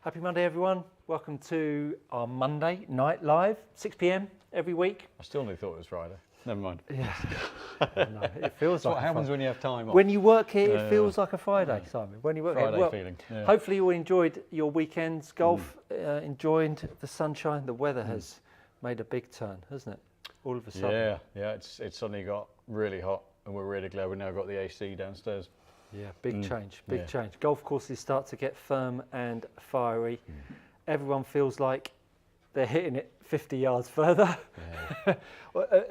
Happy Monday, everyone. Welcome to our Monday night live, 6 p.m. every week. I still only thought it was Friday. Never mind. Yeah, no, it feels That's like what happens when you have time off. when you work here. It feels like a Friday, Simon. When you work Friday here, feeling. Yeah. Hopefully you all enjoyed your weekends, golf, enjoyed the sunshine. The weather has made a big turn, hasn't it? All of a sudden. Yeah. It's suddenly got really hot, and we're really glad we've now got the AC downstairs. Yeah, big change. Golf courses start to get firm and fiery. Everyone feels like they're hitting it 50 yards further. Yeah.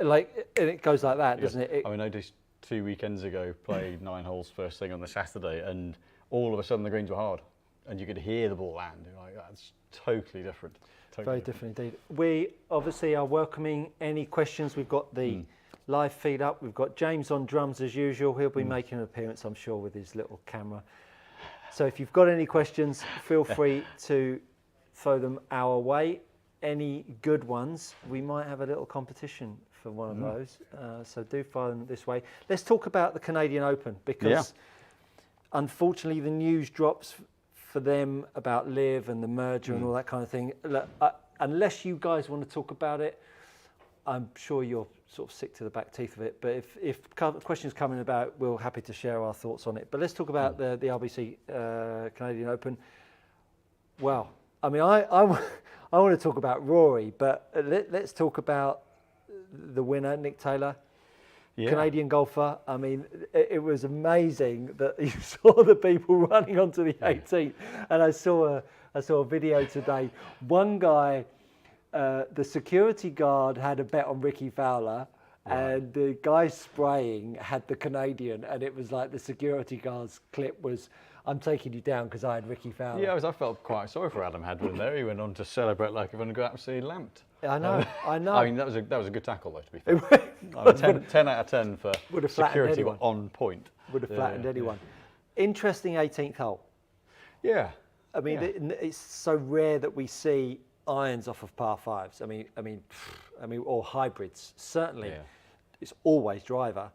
And it goes like that, doesn't it? I just 2 weekends ago played 9 holes first thing on the Saturday, and all of a sudden the greens were hard, and you could hear the ball land. You're like, that's totally different. Very different indeed. We obviously are welcoming any questions. We've got the live feed up. We've got James on drums as usual. He'll be making an appearance, I'm sure, with his little camera. So if you've got any questions, feel free to throw them our way. Any good ones, we might have a little competition for one of those. So do fire them this way. Let's talk about the Canadian Open, because unfortunately the news drops for them about Liv and the merger and all that kind of thing. Look, unless you guys want to talk about it, I'm sure you're sort of sick to the back teeth of it. But if questions coming about, we're happy to share our thoughts on it. But let's talk about the RBC Canadian Open. Well, I mean, I want to talk about Rory, but let's talk about the winner, Nick Taylor, Canadian golfer. I mean, it was amazing that you saw the people running onto the 18th, and I saw a video today. One guy, the security guard had a bet on Ricky Fowler, and the guy spraying had the Canadian, and it was like the security guard's clip was, "I'm taking you down because I had Ricky Fowler." Yeah, I felt quite sorry for Adam Hadwin there. He went on to celebrate like everyone got absolutely lamped. I know. I mean, that was a good tackle though, to be fair. 10 out of 10 for security on point. Would have flattened anyone. Interesting 18th hole. Yeah. I mean, it's so rare that we see irons off of par fives. I mean, or hybrids. Certainly, it's always driver.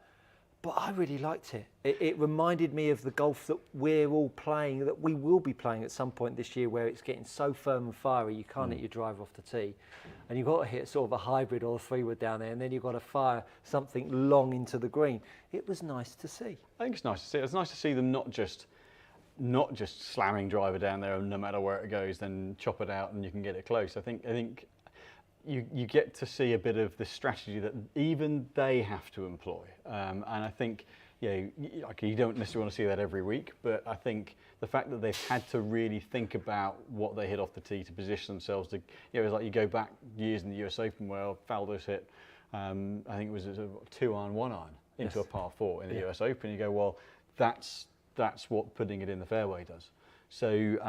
But I really liked it. It reminded me of the golf that we're all playing, that we will be playing at some point this year, where it's getting so firm and fiery you can't hit your driver off the tee, and you've got to hit sort of a hybrid or a 3-wood down there, and then you've got to fire something long into the green. It was nice to see. I think it's nice to see. It's nice to see them not just slamming driver down there, and no matter where it goes, then chop it out and you can get it close. I think you get to see a bit of the strategy that even they have to employ, and I think you don't necessarily want to see that every week, but I think the fact that they've had to really think about what they hit off the tee to position themselves to, it's like you go back years in the US Open where Faldo's hit, I think it was a 2-iron, 1-iron into a par 4 in the US Open. You go, well, that's what putting it in the fairway does. So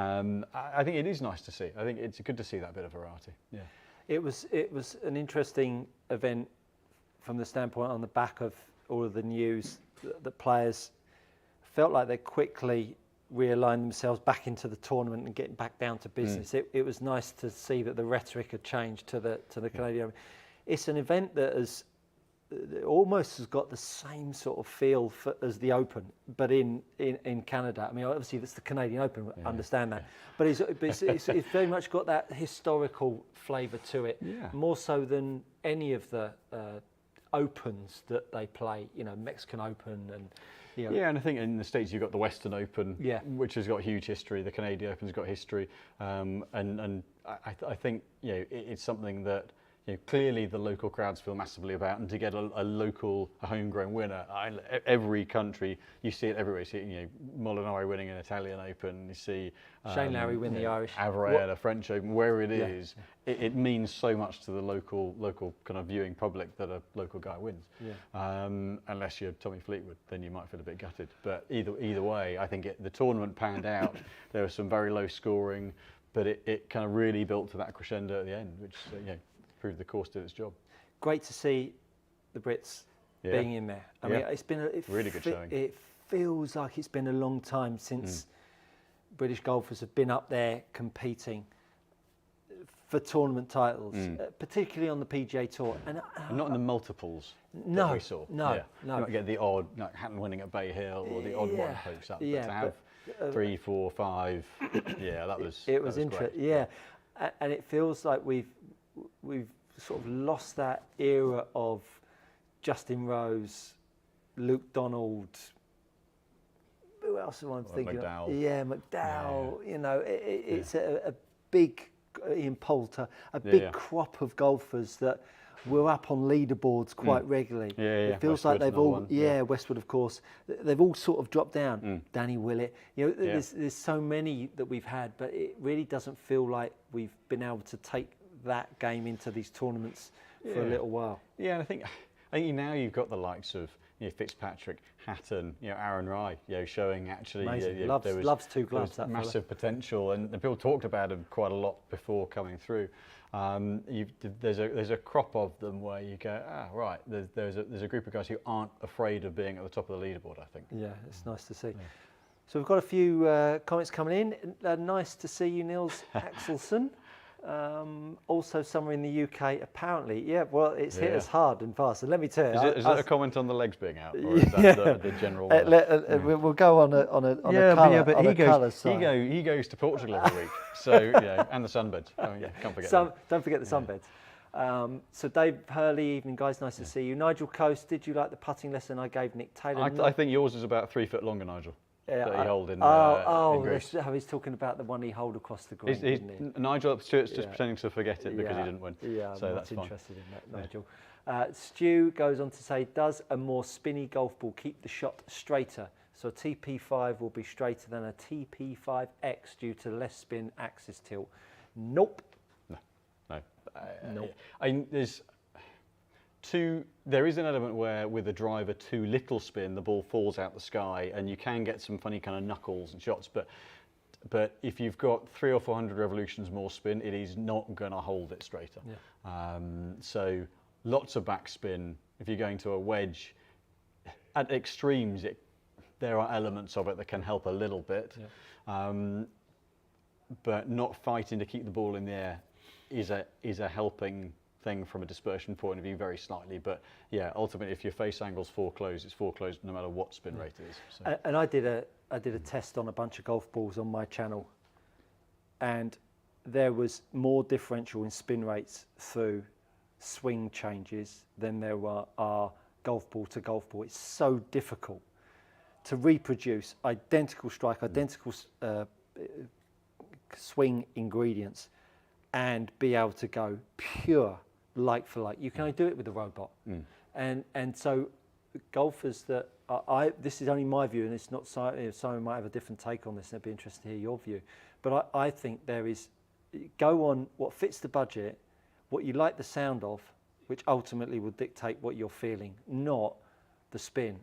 I think it is nice to see. I think it's good to see that bit of variety. Yeah. It was an interesting event from the standpoint on the back of all of the news that players felt like they quickly realigned themselves back into the tournament and getting back down to business. It was nice to see that the rhetoric had changed to the Canadian. It's an event that almost has got the same sort of feel as the Open, but in Canada. I mean, obviously it's the Canadian Open, understand that, but it's very much got that historical flavour to it, more so than any of the Opens that they play. Mexican Open and. And I think in the States you've got the Western Open, which has got huge history. The Canadian Open's got history, and I think it's something that. Clearly the local crowds feel massively about, and to get a homegrown winner, every country, you see it everywhere. You see, Molinari winning an Italian Open, you see Shane Lowry win the Irish, Avray at a French Open, wherever it is, it means so much to the local kind of viewing public that a local guy wins. Unless you're Tommy Fleetwood, then you might feel a bit gutted. But either way, I think the tournament panned out. There was some very low scoring, but it kind of really built to that crescendo at the end, which proved the course did its job. Great to see the Brits being in there. I mean, it's been really good showing. It feels like it's been a long time since British golfers have been up there competing for tournament titles, particularly on the PGA Tour. And not in the multiples that we saw. No. You might get the odd, like Hatton winning at Bay Hill or the odd one post up. But to have 3, 4, 5. Yeah, that was It was interesting. great. Yeah, and it feels like we've sort of lost that era of Justin Rose, Luke Donald. Who else am I thinking McDowell. of? Yeah, McDowell. You know, it's a big Ian Poulter, a big crop of golfers that were up on leaderboards quite regularly. It feels Westwood, like they've all, Westwood of course, they've all sort of dropped down. Danny Willett, you know, there's so many that we've had, but it really doesn't feel like we've been able to take that game into these tournaments for a little while. Yeah, and I think now you've got the likes of Fitzpatrick, Hatton, Aaron Rai, showing actually loves two gloves. That massive potential, and people talked about him quite a lot before coming through. There's a crop of them where you go, right. There's a group of guys who aren't afraid of being at the top of the leaderboard. I think. Yeah, it's nice to see. Yeah. So we've got a few comments coming in. Nice to see you, Niels Axelson. Also somewhere in the UK, apparently. Yeah, well, it's hit us hard and fast. And let me tell you, is that a comment on the legs being out, or is that the general? We'll go on a colour. But he goes to Portugal every week, so and the sunbeds. Can't forget don't forget the sunbeds. So Dave Hurley, evening guys, nice to see you. Nigel Coast, did you like the putting lesson I gave Nick Taylor? I think yours is about 3 foot longer, Nigel. That he held in Greece. That's how he's talking about the one he held across the green. Nigel Stewart's just pretending to forget it because he didn't win. Yeah, so I'm that's not interested in that, Nigel. Stu goes on to say, does a more spinny golf ball keep the shot straighter? So a TP5 will be straighter than a TP5X due to less spin axis tilt. Nope. No. There is an element where with a driver too little spin, the ball falls out the sky, and you can get some funny kind of knuckles and shots. But if you've got 300 or 400 revolutions more spin, it is not going to hold it straighter. Yeah. So lots of backspin. If you're going to a wedge, at extremes, there are elements of it that can help a little bit, but not fighting to keep the ball in the air is a helping thing from a dispersion point of view, very slightly. But ultimately, if your face angle's foreclosed, it's foreclosed no matter what spin rate it is. So. And I did a test on a bunch of golf balls on my channel, and there was more differential in spin rates through swing changes than there are golf ball to golf ball. It's so difficult to reproduce identical strike, identical swing ingredients, and be able to go pure like for like. You can only do it with a robot. And so golfers that this is only my view, and it's not someone might have a different take on this, and I'd be interested to hear your view. But I think there is, go on what fits the budget, what you like the sound of, which ultimately will dictate what you're feeling, not the spin.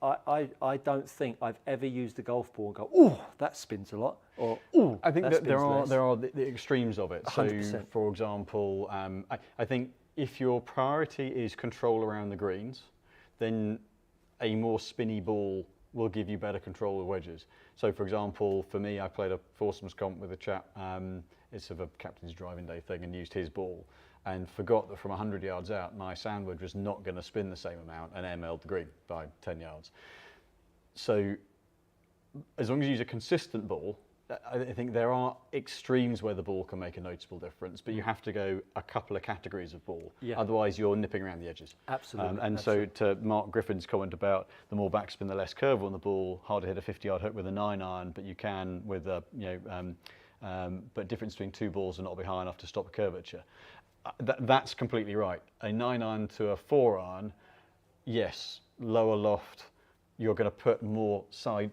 I don't think I've ever used a golf ball and go, oh, that spins a lot, or oh, I think that there are the extremes of it. 100%. So, for example, I think if your priority is control around the greens, then a more spinny ball will give you better control of wedges. So, for example, for me, I played a foursomes comp with a chap. It's sort of a captain's driving day thing, and used his ball, and forgot that from 100 yards out, my sand wedge was not going to spin the same amount and ML'd the green by 10 yards. So as long as you use a consistent ball, I think there are extremes where the ball can make a noticeable difference, but you have to go a couple of categories of ball. Yeah. Otherwise, you're nipping around the edges. Absolutely. So to Mark Griffin's comment about the more backspin, the less curve on the ball, hard to hit a 50-yard hook with a 9-iron, but you can with a, but difference between two balls and not be high enough to stop a curvature. That's completely right. A 9-iron to a 4-iron, yes, lower loft, you're going to put more side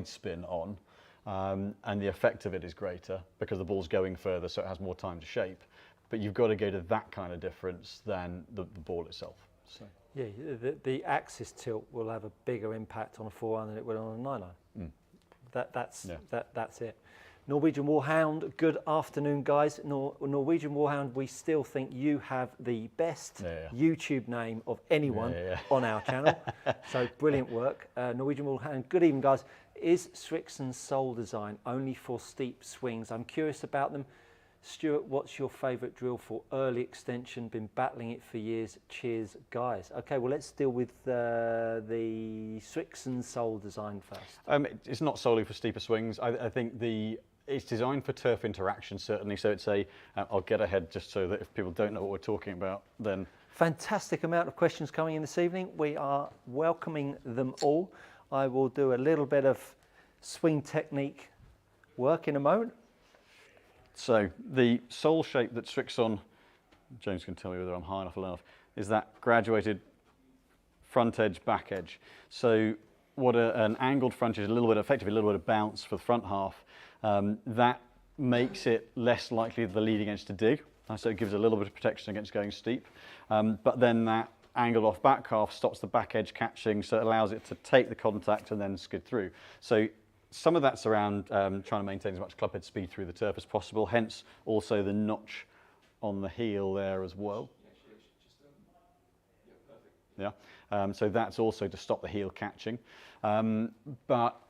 spin on, and the effect of it is greater because the ball's going further, so it has more time to shape. But you've got to go to that kind of difference than the ball itself. So. Yeah, the axis tilt will have a bigger impact on a 4-iron than it will on a 9-iron. That's it. Norwegian Warhound, good afternoon, guys. Norwegian Warhound, we still think you have the best YouTube name of anyone on our channel. So brilliant work. Norwegian Warhound, good evening, guys. Is Srixon's sole design only for steep swings? I'm curious about them. Stuart, what's your favourite drill for early extension? Been battling it for years. Cheers, guys. Okay, well, let's deal with the Srixon sole design first. It's not solely for steeper swings. I think it's designed for turf interaction, certainly. So it's I'll get ahead just so that if people don't know what we're talking about, then... Fantastic amount of questions coming in this evening. We are welcoming them all. I will do a little bit of swing technique work in a moment. So the sole shape that Srixon, James can tell me whether I'm high enough or low enough, is that graduated front edge, back edge. So what an angled front edge, effectively a little bit of bounce for the front half, that makes it less likely the leading edge to dig. So it gives a little bit of protection against going steep. But then that angled off back half stops the back edge catching, so it allows it to take the contact and then skid through. So some of that's around trying to maintain as much clubhead speed through the turf as possible, hence also the notch on the heel there as well. Yeah, so that's also to stop the heel catching. But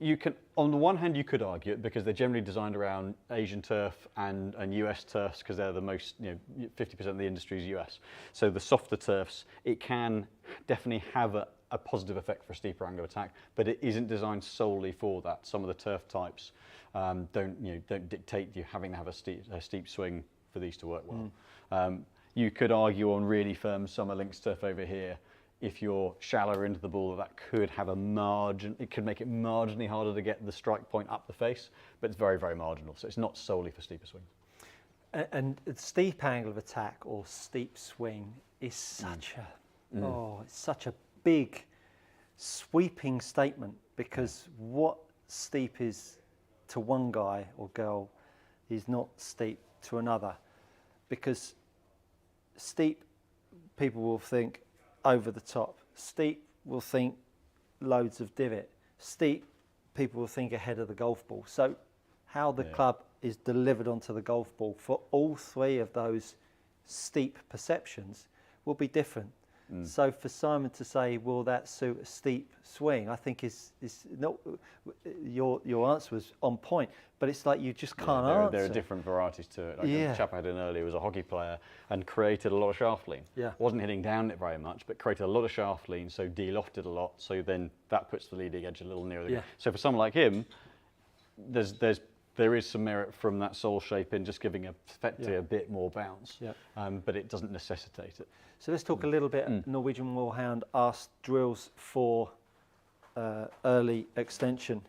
you can, on the one hand, you could argue it because they're generally designed around Asian turf and US turfs because they're the most, 50% of the industry is US. So the softer turfs, it can definitely have a positive effect for a steeper angle of attack, but it isn't designed solely for that. Some of the turf types don't dictate you having to have a steep swing for these to work well. You could argue on really firm summer links turf over here, if you're shallower into the ball, that could have a margin. It could make it marginally harder to get the strike point up the face, but it's very, very marginal. So it's not solely for steeper swings. And steep angle of attack or steep swing is such it's such a big sweeping statement, because what steep is to one guy or girl is not steep to another, because steep people will think over the top, steep will think loads of divot, steep people will think ahead of the golf ball. So how the club is delivered onto the golf ball for all three of those steep perceptions will be different. So for Simon to say, will that suit a steep swing, I think is not, your answer was on point, but it's like you just can't answer. There are different varieties to it. Like the chap I had in earlier was a hockey player and created a lot of shaft lean. Wasn't hitting down it very much, but created a lot of shaft lean, so de-lofted a lot, so then that puts the leading edge a little nearer the ground. So for someone like him, there is some merit from that sole shape in just giving effectively a bit more bounce, but it doesn't necessitate it. So let's talk a little bit. Norwegian Warhound asked drills for early extension.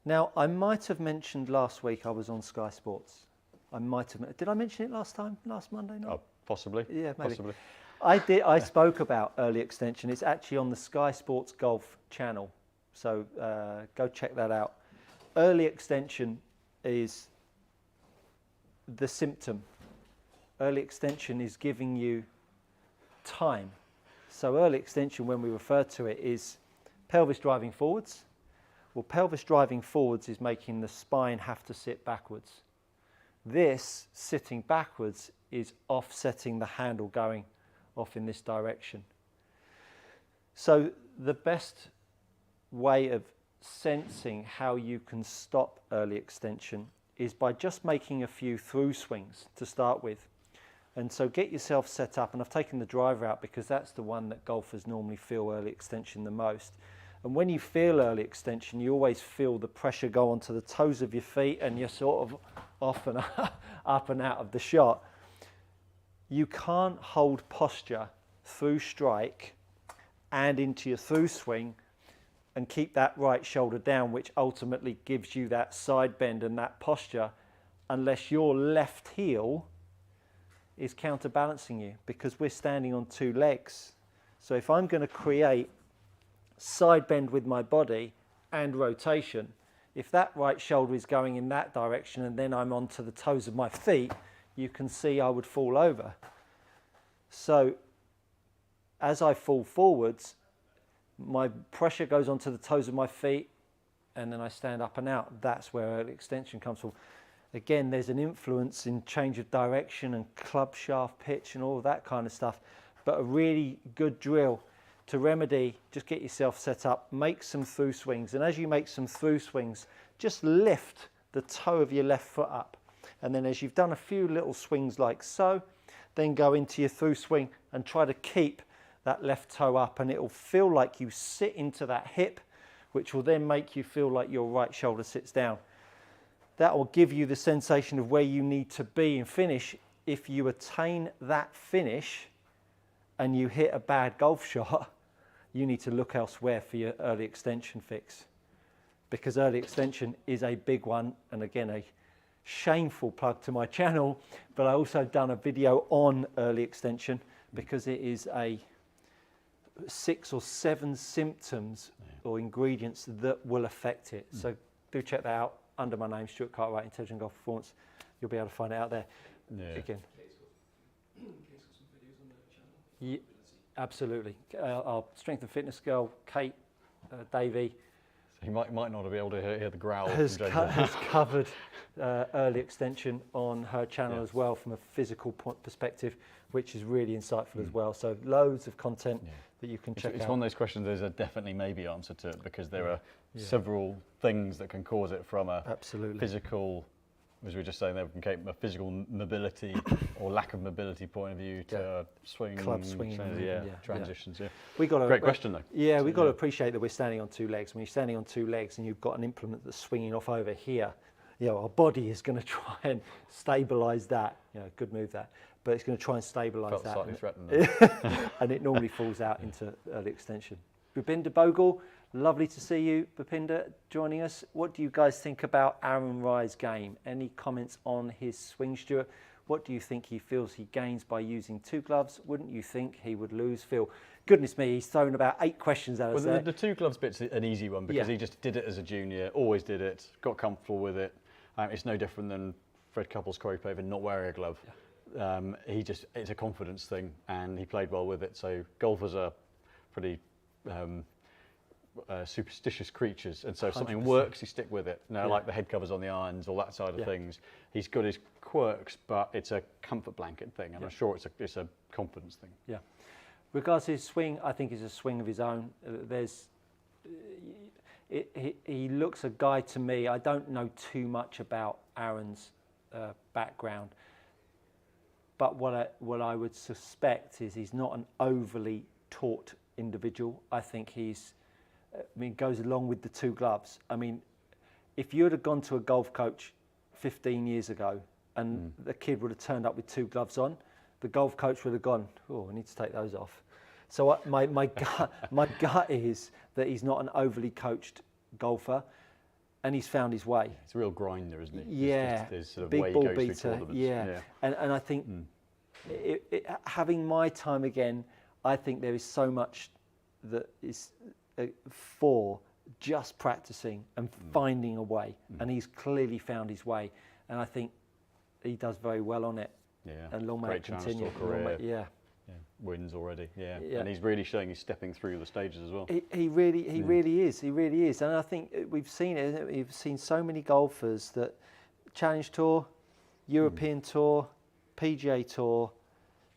Now, I might have mentioned last week I was on Sky Sports. I might have. Did I mention it last Monday night? Oh, possibly. Yeah, maybe. Possibly. I did. I spoke about early extension. It's actually on the Sky Sports Golf channel. So go check that out. Early extension is the symptom. Early extension is giving you time. So early extension, when we refer to it, is pelvis driving forwards. Well, pelvis driving forwards is making the spine have to sit backwards. This sitting backwards is offsetting the handle going off in this direction. So the best way of sensing how you can stop early extension is by just making a few through swings to start with. And so get yourself set up, and I've taken the driver out because that's the one that golfers normally feel early extension the most. And when you feel early extension, you always feel the pressure go onto the toes of your feet and you're sort of off and up and out of the shot. You can't hold posture through strike and into your through swing and keep that right shoulder down, which ultimately gives you that side bend and that posture, unless your left heel is counterbalancing you, because we're standing on two legs. So if I'm going to create side bend with my body and rotation, if that right shoulder is going in that direction and then I'm onto the toes of my feet, you can see I would fall over. So as I fall forwards, my pressure goes onto the toes of my feet and then I stand up and out. That's where early extension comes from. Again, there's an influence in change of direction and club shaft pitch and all of that kind of stuff. But a really good drill to remedy, just get yourself set up, make some through swings. And as you make some through swings, just lift the toe of your left foot up. And then as you've done a few little swings like so, then go into your through swing and try to keep that left toe up, and it will feel like you sit into that hip, which will then make you feel like your right shoulder sits down. That will give you the sensation of where you need to be and finish. If you attain that finish and you hit a bad golf shot, you need to look elsewhere for your early extension fix, because early extension is a big one. And again, a shameful plug to my channel, but I also done a video on early extension because it is a 6 or 7 symptoms or ingredients that will affect it. So do check that out under my name, Stuart Cartwright, Intelligent Golf Performance. You'll be able to find it out there. Again. Yeah, absolutely. Our strength and fitness girl, Kate, Davey, He might not be able to hear the growl. has covered early extension on her channel as well from a physical perspective, which is really insightful as well. So loads of content that you can check out. It's one of those questions there's a definitely maybe answer to it, because there are several things that can cause it, from a physical, as we were just saying there, from a physical mobility or lack of mobility point of view to swing, club swinging, transitions. Yeah. We got Great question though. Yeah, so, we've got to appreciate that we're standing on 2 legs. When you're standing on 2 legs and you've got an implement that's swinging off over here, you know, our body is going to try and stabilise that. You know, good move that, but it's going to try and stabilise that. Slightly threatened. And it normally falls out into early extension. Bhupinder Bogle, lovely to see you, Bhupinder, joining us. What do you guys think about Aaron Rye's game? Any comments on his swing, Stuart? What do you think he feels he gains by using 2 gloves? Wouldn't you think he would lose? Phil, goodness me, he's thrown about 8 questions at us there. The 2 gloves bit's an easy one, because he just did it as a junior, always did it, got comfortable with it. It's no different than Fred Couples' Corey Pavin not wearing a glove. It's a confidence thing, and he played well with it. So golfers are pretty superstitious creatures, and so if something 100%. works, you stick with it. Now, like the head covers on the irons, all that side of things, he's got his quirks, but it's a comfort blanket thing, and I'm sure it's a confidence thing. Yeah. Regards to his swing, I think it's a swing of his own. He looks a guy to me. I don't know too much about Aaron's background, but what I would suspect is he's not an overly taught individual. I think goes along with the 2 gloves. I mean, if you had gone to a golf coach 15 years ago and the kid would have turned up with 2 gloves on, the golf coach would have gone, oh, I need to take those off. So my gut is that he's not an overly coached golfer, and he's found his way. It's a real grinder, isn't he? Yeah, there's sort of big way ball he goes beater. through tournaments. Yeah, and I think having my time again, I think there is so much that is for just practicing and finding a way, and he's clearly found his way, and I think he does very well on it. Yeah, and long may it continue. Yeah, wins already. Yeah, and he's really showing he's stepping through the stages as well. He really is. He really is, and I think we've seen it. We've seen so many golfers that Challenge Tour, European Tour, PGA Tour,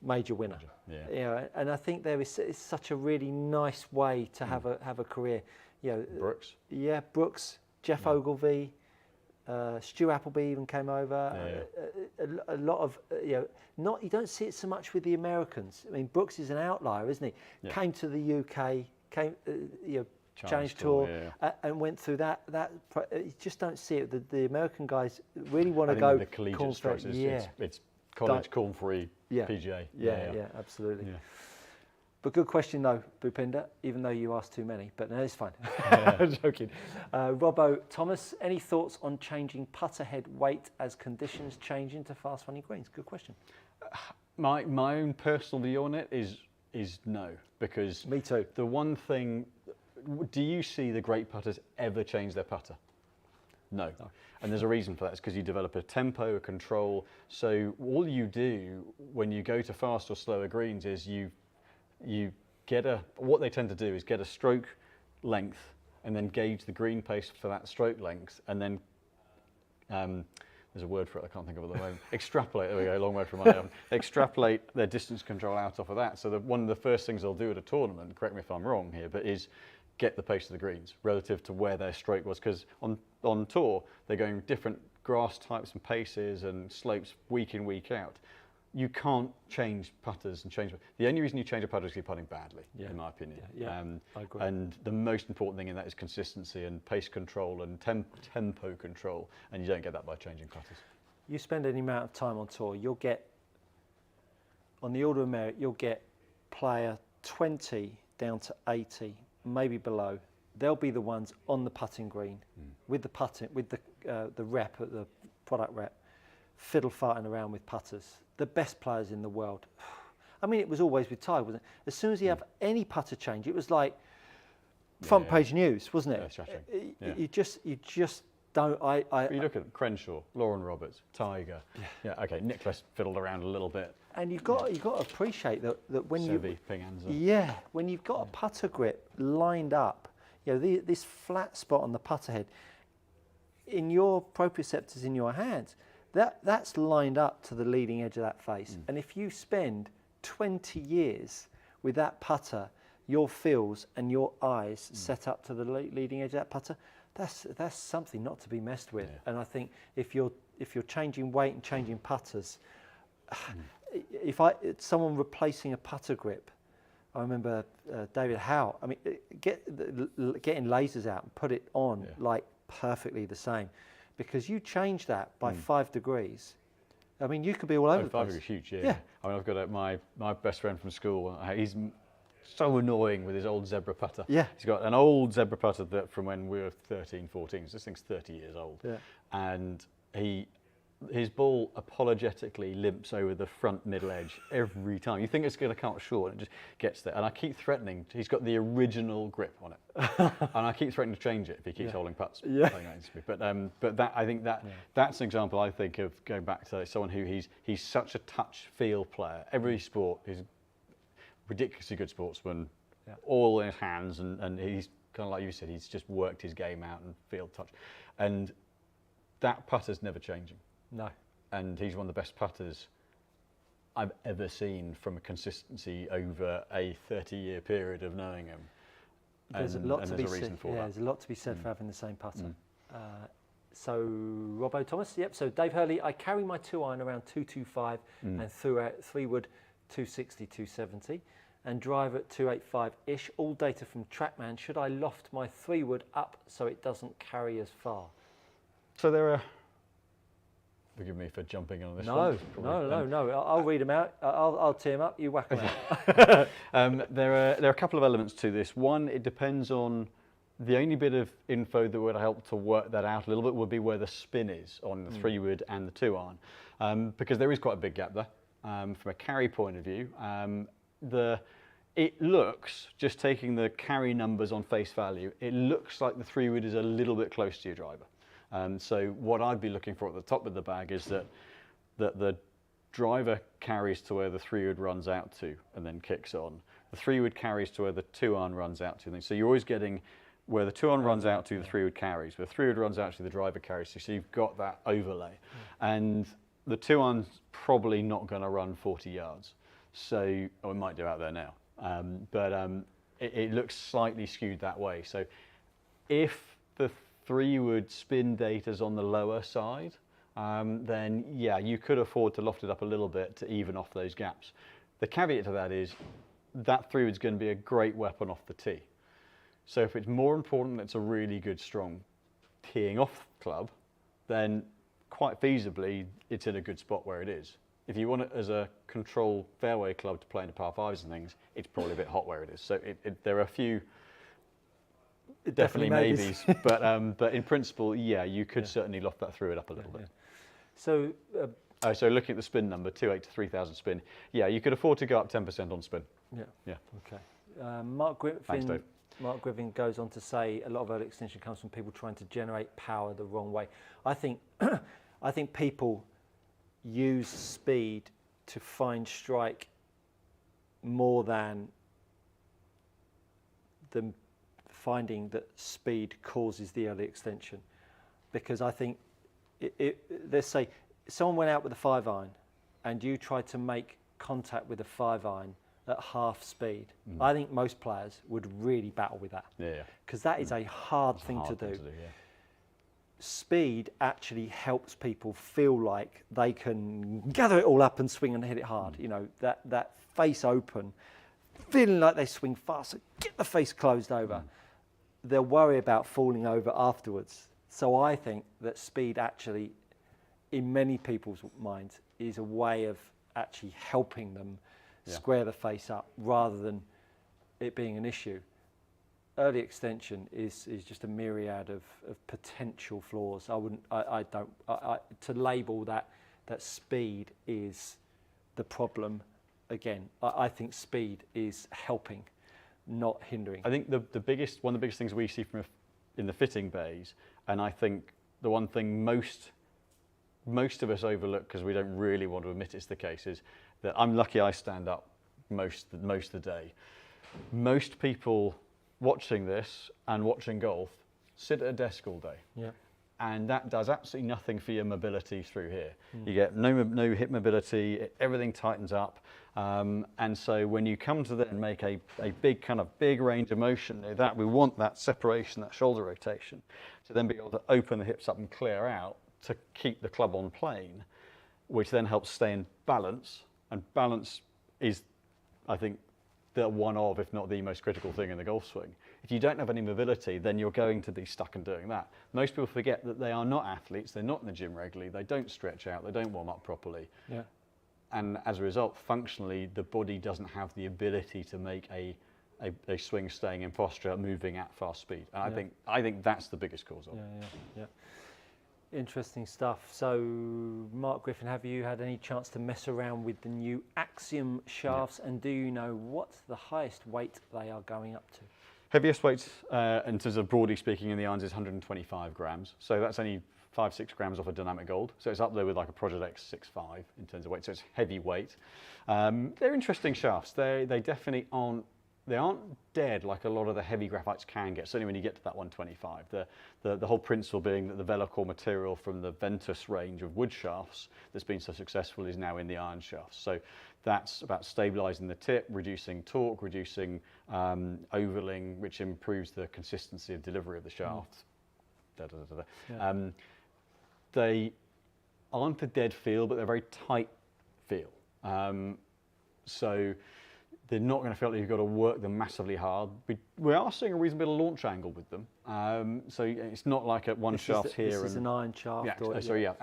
major winner. Yeah. You know, and I think it's such a really nice way to have a career. You know, Brooks. Yeah, Brooks, Jeff Ogilvy, Stu Appleby even came over. A lot of you don't see it so much with the Americans. I mean, Brooks is an outlier, isn't he? Yeah. Came to the UK, Challenge Tour, and went through that. You just don't see it. The American guys really want to go. The collegiate strokes, it's college, corn-free, PGA. Yeah, absolutely. Yeah. But good question though, Bhupinder, even though you asked too many, but no, it's fine. I'm joking. Robbo Thomas, any thoughts on changing putter head weight as conditions change into fast running greens? Good question. My own personal view on it is no, because me too. The one thing, do you see the great putters ever change their putter? No. And there's a reason for that. It's because you develop a tempo, a control. So all you do when you go to fast or slower greens is you get what they tend to do is get a stroke length and then gauge the green pace for that stroke length, and then there's a word for it, I can't think of it at the moment. Extrapolate, there we go, long word from my own. Extrapolate their distance control out off of that. So one of the first things they'll do at a tournament, correct me if I'm wrong here, but is get the pace of the greens relative to where their stroke was. Because on tour, they're going different grass types and paces and slopes week in, week out. You can't change putters and change. The only reason you change a putter is if you're putting badly, in my opinion. I agree. And the most important thing in that is consistency and pace control and tempo control, and you don't get that by changing putters. You spend any amount of time on tour, you'll get, on the order of merit, you'll get player 20 down to 80, maybe below. They'll be the ones on the putting green with the putting, with the rep, the product rep, fiddle farting around with putters. The best players in the world. I mean, it was always with Tiger, wasn't it? As soon as he had any putter change, it was like front page news, wasn't it? Yeah. You just don't. But you look at Crenshaw, Lauren Roberts, Tiger. Okay, Nicholas fiddled around a little bit. And you've got to appreciate that when Sevi, when you've got a putter grip lined up, this flat spot on the putter head, in your proprioceptors in your hands, that's lined up to the leading edge of that face. And if you spend 20 years with that putter, your feels and your eyes set up to the leading edge of that putter, that's something not to be messed with. And I think if you're changing weight and changing putters, someone replacing a putter grip, I remember David Howe. I mean, getting lasers out and put it on like perfectly the same, because you change that by 5 degrees. I mean, you could be all over the place. 5 degrees huge, yeah. I mean, I've got my best friend from school. He's so annoying with his old zebra putter. Yeah. He's got an old zebra putter that from when we were 13, 14. So this thing's 30 years old. Yeah. And his ball apologetically limps over the front middle edge every time. You think it's going to come up short, and it just gets there. And I keep threatening. He's got the original grip on it, and I keep threatening to change it if he keeps holding putts. But that, I think that's an example. I think of going back to someone who he's such a touch feel player. Every sport, he's a ridiculously good sportsman, all in his hands, and he's kind of like you said. He's just worked his game out and field touch, and that putter's never changing. No. And he's one of the best putters I've ever seen from a consistency over a 30-year period of knowing him. There's a lot to be said. Reason for that. There's a lot to be said for having the same putter. So Robbo Thomas, so Dave Hurley, I carry my 2-iron around 225 and throughout 3-wood 260, 270 and drive at 285-ish. All data from TrackMan. Should I loft my 3-wood up so it doesn't carry as far? So there are... Forgive me for jumping in on this one. No. I'll read them out. I'll tee them up. You whack them out. There are a couple of elements to this. One, it depends on the only bit of info that would help to work that out a little bit would be where the spin is on the 3-wood and the 2-iron, because there is quite a big gap there. From a carry point of view, it looks, just taking the carry numbers on face value, it looks like the 3-wood is a little bit close to your driver. So what I'd be looking for at the top of the bag is that the driver carries to where the 3-wood runs out to and then kicks on. The 3-wood carries to where the 2-iron runs out to. So you're always getting where the 2-iron runs out to, the 3-wood carries. Where the 3-wood runs out to, the driver carries to. So you've got that overlay. And the 2-iron's probably not going to run 40 yards. So we might do out there now. It looks slightly skewed that way. So if the 3-wood spin data's on the lower side, then you could afford to loft it up a little bit to even off those gaps. The caveat to that is that 3-wood's going to be a great weapon off the tee. So if it's more important that it's a really good, strong teeing off club, then quite feasibly it's in a good spot where it is. If you want it as a control fairway club to play into par 5s and things, it's probably a bit hot where it is. So there are a few definitely maybes, but in principle, you could certainly loft that 3-wood up a little bit. So, so looking at the spin number, 2.8 to 3,000 spin, you could afford to go up 10% on spin. Yeah. Okay. Mark Griffin. Thanks, Dave. Mark Griffin goes on to say a lot of early extension comes from people trying to generate power the wrong way. I think people use speed to find strike more than them finding that speed causes the early extension. Because I think, let's say someone went out with a 5-iron and you tried to make contact with a 5-iron at half speed, I think most players would really battle with that. Yeah. Because that is a hard thing to do. Yeah. Speed actually helps people feel like they can gather it all up and swing and hit it hard. You know, that face open, feeling like they swing fast, so get the face closed over. They'll worry about falling over afterwards. So I think that speed actually, in many people's minds, is a way of actually helping them square the face up rather than it being an issue. Early extension is just a myriad of potential flaws. To label that speed is the problem. Again, I think speed is helping, not hindering. I think one of the biggest things we see in the fitting bays, and I think the one thing most of us overlook because we don't really want to admit it's the case, is that I'm lucky I stand up most of the day. Most people watching this and watching golf sit at a desk all day. Yeah. And that does absolutely nothing for your mobility through here. You get no hip mobility, everything tightens up. And so when you come to then make a big range of motion, that we want that separation, that shoulder rotation, to then be able to open the hips up and clear out to keep the club on plane, which then helps stay in balance. And balance is, I think, the one of, if not the most critical thing in the golf swing. If you don't have any mobility, then you're going to be stuck in doing that. Most people forget that they are not athletes, they're not in the gym regularly, they don't stretch out, they don't warm up properly. Yeah. And as a result, functionally, the body doesn't have the ability to make a swing staying in posture, moving at fast speed. And I think that's the biggest cause of it. Yeah. Interesting stuff. So, Mark Griffin, have you had any chance to mess around with the new Axiom shafts? And do you know what's the highest weight they are going up to? Heaviest weight, in terms of broadly speaking, in the irons is 125 grams. So that's only 5-6 grams off a dynamic gold. So it's up there with like a Project X 6.5 in terms of weight. So it's heavy weight. They're interesting shafts. They definitely aren't dead like a lot of the heavy graphites can get, certainly when you get to that 125. The whole principle being that the Velocore material from the Ventus range of wood shafts that's been so successful is now in the iron shafts. So that's about stabilising the tip, reducing torque, reducing ovaling, which improves the consistency of delivery of the shaft. Yeah. They aren't a dead feel, but they're a very tight feel. So they're not going to feel like you've got to work them massively hard. We are seeing a reasonable bit of launch angle with them. So it's not like at one shaft here. This is an iron shaft.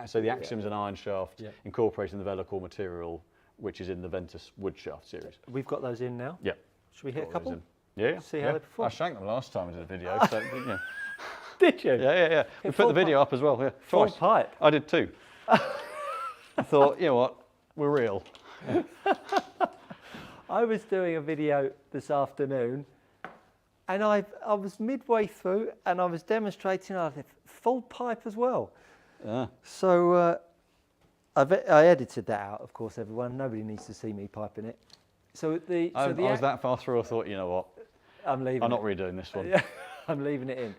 So the Axiom is an iron shaft incorporating the Velocore material, which is in the Ventus wood shaft series. We've got those in now. Yeah. Should we hit a couple? Yeah. See how they perform. I shanked them last time I did a video. So, yeah. Did you? Yeah. We put the video up as well. Yeah. Full Twice. pipe. I did too. I thought, you know what, we're real. I was doing a video this afternoon, and I was midway through, and I was demonstrating I had full pipe as well. Yeah. So I edited that out, of course, everyone. Nobody needs to see me piping it. So I was that far through, I thought, you know what, I'm leaving. I'm not redoing this one. Yeah, I'm leaving it in.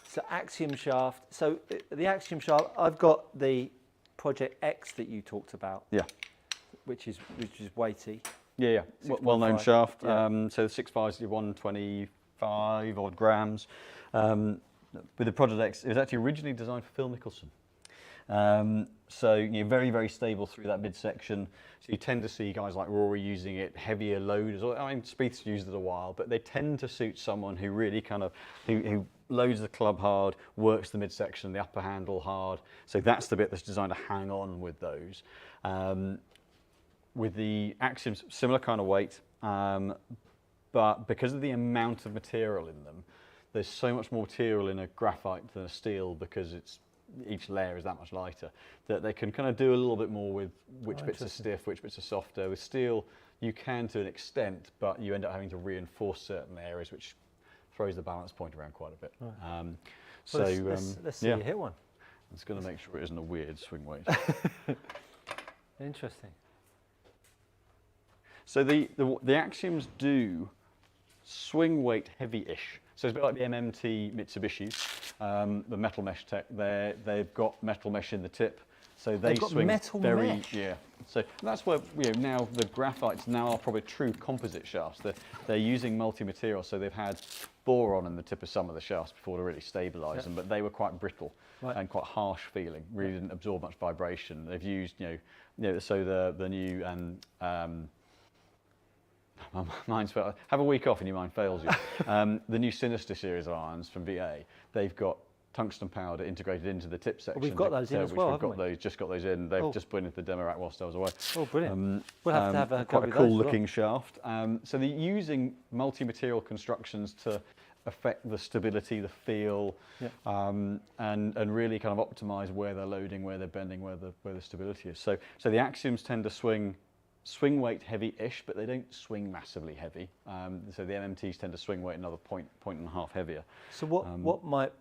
So Axiom shaft. So the Axiom shaft, I've got the Project X that you talked about. Yeah. Which is weighty. Yeah. Well-known shaft. Yeah. So the 6.5 is 125 odd grams. With the Project X, it was actually originally designed for Phil Mickelson. So you're very, very stable through that midsection. So you tend to see guys like Rory using it, heavier load as well. I mean, Spieth's used it a while, but they tend to suit someone who really kind of, who loads the club hard, works the midsection, the upper handle hard. So that's the bit that's designed to hang on with those. With the Axioms, similar kind of weight, but because of the amount of material in them, there's so much more material in a graphite than a steel because each layer is that much lighter, that they can kind of do a little bit more with which bits are stiff, which bits are softer. With steel, you can to an extent, but you end up having to reinforce certain areas, which throws the balance point around quite a bit. Right. Let's see you hit one. I'm just going to make sure it isn't a weird swing weight. Interesting. So the Axioms do swing weight heavy-ish. So it's a bit like the MMT Mitsubishis, the metal mesh tech. They've got metal mesh in the tip, So they They've got swing metal very, mesh. yeah. So that's where now the graphites now are probably true composite shafts. They're using multi-material, so they've had boron in the tip of some of the shafts before to really stabilise them, but they were quite brittle and quite harsh feeling. Really didn't absorb much vibration. They've used, so the new my mind's failed. Have a week off and your mind fails you. The new Sinister series of irons from VA, they've got tungsten powder integrated into the tip section. We've got those in as well, haven't we? Just got those in. They've just put into the demo rack whilst I was away. Oh, brilliant. We'll have to have a quite a go cool with those looking shaft. So they're using multi-material constructions to affect the stability, the feel, and really kind of optimize where they're loading, where they're bending, where the stability is. So the axioms tend to swing weight heavy-ish, but they don't swing massively heavy. So the MMTs tend to swing weight another point and a half heavier. So what might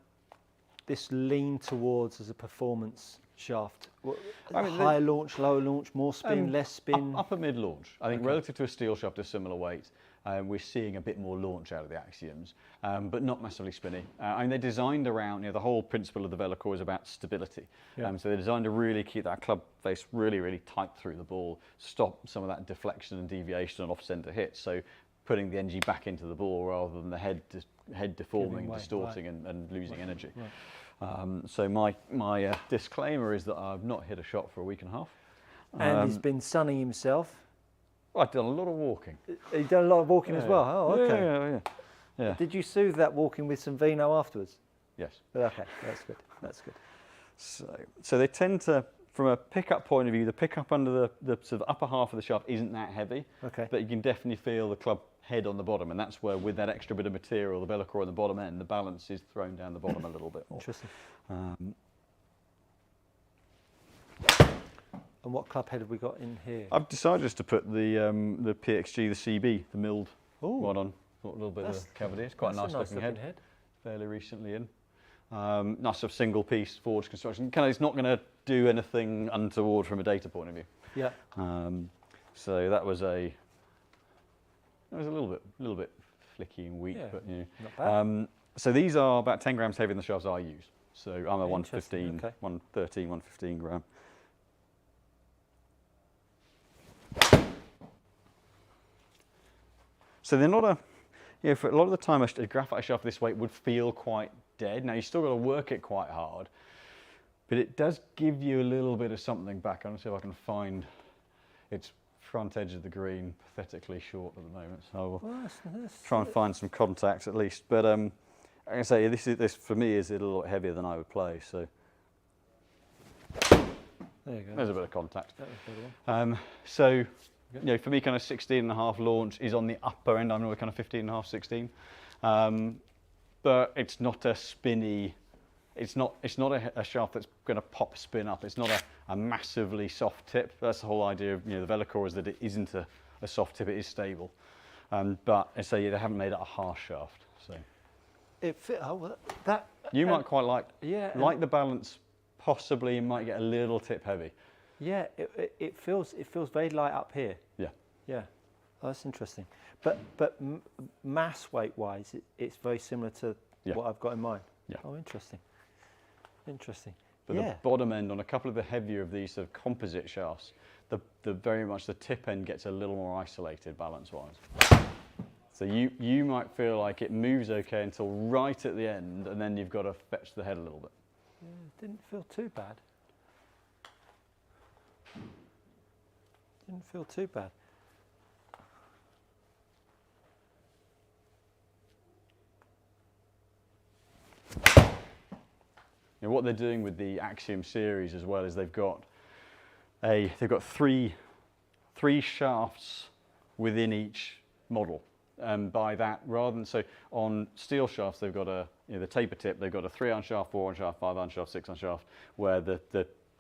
this lean towards as a performance shaft? Higher launch, lower launch, more spin, less spin? Upper mid launch. I think relative to a steel shaft of similar weight, we're seeing a bit more launch out of the axioms, but not massively spinny. I mean, they're designed around, the whole principle of the Velocore is about stability. So they're designed to really keep that club face really, really tight through the ball, stop some of that deflection and deviation and off-centre hits. So putting the energy back into the ball rather than the head deforming, distorting and losing energy. So my disclaimer is that I've not hit a shot for a week and a half. And he's been sunning himself. I've done a lot of walking. You've done a lot of walking as well? Oh, okay. Yeah. Did you soothe that walking with some vino afterwards? Yes. Okay, that's good. That's good. So they tend to, from a pickup point of view, the pickup under the sort of upper half of the shaft isn't that heavy. Okay. But you can definitely feel the club head on the bottom, and that's where, with that extra bit of material, the Velocore on the bottom end, the balance is thrown down the bottom a little bit more. Interesting. And what club head have we got in here? I've decided just to put the PXG, the CB, the milled one on. Got a little bit of cavity. It's quite a nice looking head. Fairly recently in. Nice sort of single piece forged construction. It's not going to do anything untoward from a data point of view. Yeah. So that was a little bit flicky and weak, but not bad. So these are about 10 grams heavier than the shafts I use. So I'm a 115, 113, 115 gram. So they're not for a lot of the time a graphite shaft this weight would feel quite dead. Now you still got to work it quite hard, but it does give you a little bit of something back. I'm going to see if I can find its front edge of the green, pathetically short at the moment. So I'll try and find some contact at least. But like I say, this for me is a little heavier than I would play. So there you go. There's a bit of contact. So for me, kind of 16.5 launch is on the upper end. I'm normally kind of 15.5, 16. But it's not a spinny. It's not a shaft that's going to pop spin up. It's not a massively soft tip. That's the whole idea of the Velocore, is that it isn't a soft tip. It is stable. But I say they haven't made it a harsh shaft. So you might quite like the balance. Possibly you might get a little tip heavy. Yeah, it feels very light up here. Yeah. Yeah. Oh, that's interesting. But mass weight wise, it's very similar to what I've got in mind. Yeah. Oh, interesting. Interesting. But the bottom end on a couple of the heavier of these sort of composite shafts, the very much the tip end gets a little more isolated balance wise. So you might feel like it moves okay until right at the end, and then you've got to fetch the head a little bit. Yeah, it didn't feel too bad. Didn't feel too bad. What they're doing with the Axiom series as well is they've got three shafts within each model. And by that, rather than on steel shafts, they've got the taper tip. They've got a 3-iron shaft, 4-iron shaft, 5-iron shaft, 6-iron shaft, where the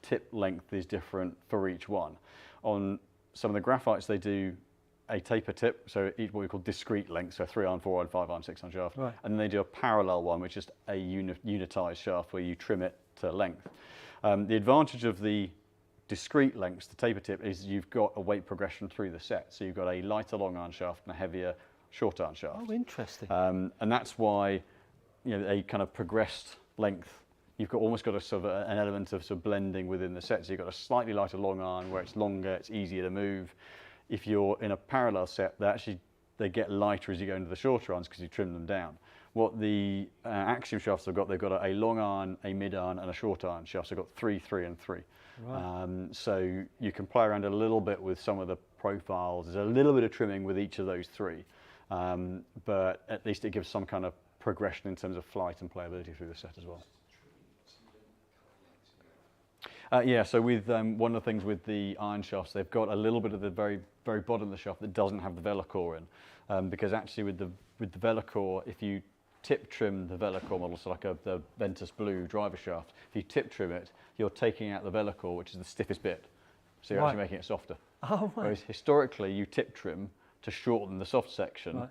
tip length is different for each one. On some of the graphites, they do a taper tip, so each what we call discrete length, so 3-iron, 4-iron, 5-iron, 6-iron shaft, and then they do a parallel one, which is a unitized shaft where you trim it to length. The advantage of the discrete lengths, the taper tip, is you've got a weight progression through the set. So you've got a lighter long iron shaft and a heavier short iron shaft. Oh, interesting. And that's why a kind of progressed length, you've got almost got a sort of an element of sort of blending within the set. So you've got a slightly lighter long iron where it's longer, it's easier to move. If you're in a parallel set, they get lighter as you go into the shorter irons because you trim them down. What the Axiom shafts have got, they've got a long iron, a mid iron, and a short iron shaft. So they've got 3, 3, and 3. Right. So you can play around a little bit with some of the profiles. There's a little bit of trimming with each of those 3, but at least it gives some kind of progression in terms of flight and playability through the set as well. Yeah, so with one of the things with the iron shafts, they've got a little bit of the very bottom of the shaft that doesn't have the Velocore in, because actually with the Velocore, if you tip trim the Velocore model, so like the Ventus Blue driver shaft, if you tip trim it, you're taking out the Velocore, which is the stiffest bit, so you're actually making it softer. Oh, right. Whereas historically, you tip trim to shorten the soft section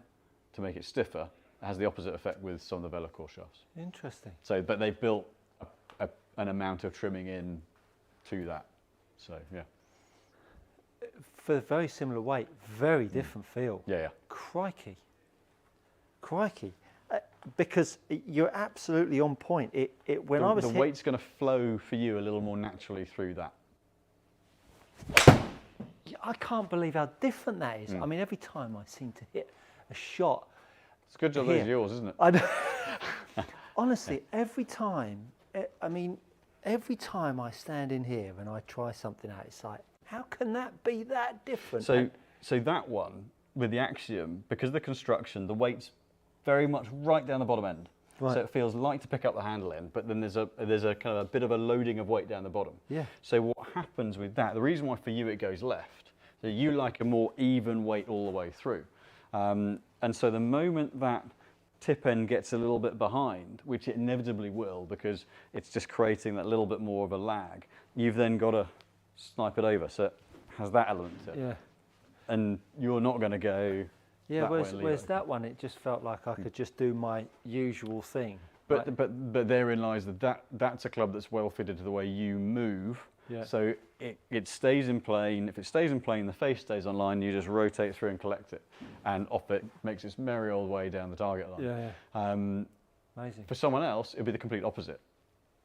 to make it stiffer. It has the opposite effect with some of the Velocore shafts. Interesting. So, but they've built an amount of trimming in to that. So, yeah. For a very similar weight, very different feel. Yeah, yeah. Crikey. Because you're absolutely on point. When I was the weight's going to flow for you a little more naturally through that. I can't believe how different that is. I mean, every time I seem to hit a shot. It's a good job those are yours, isn't it? Honestly, every time, every time I stand in here and I try something out, it's like, how can that be that different? So that one, with the Axiom, because of the construction, the weight's very much right down the bottom end. Right. So it feels light to pick up the handle in, but then there's a kind of a bit of a loading of weight down the bottom. Yeah. So what happens with that, the reason why for you it goes left, so you like a more even weight all the way through. And so the moment that tip end gets a little bit behind, which it inevitably will because it's just creating that little bit more of a lag, you've then got to snipe it over. So it has that element to it. Yeah. And you're not going to go. Yeah, whereas that one, it just felt like I could just do my usual thing. But therein lies that's a club that's well fitted to the way you move. Yeah. So it stays in plane. If it stays in plane, the face stays online. You just rotate through and collect it, and off it makes its merry old way down the target line. Yeah, yeah. Amazing. For someone else, it'd be the complete opposite.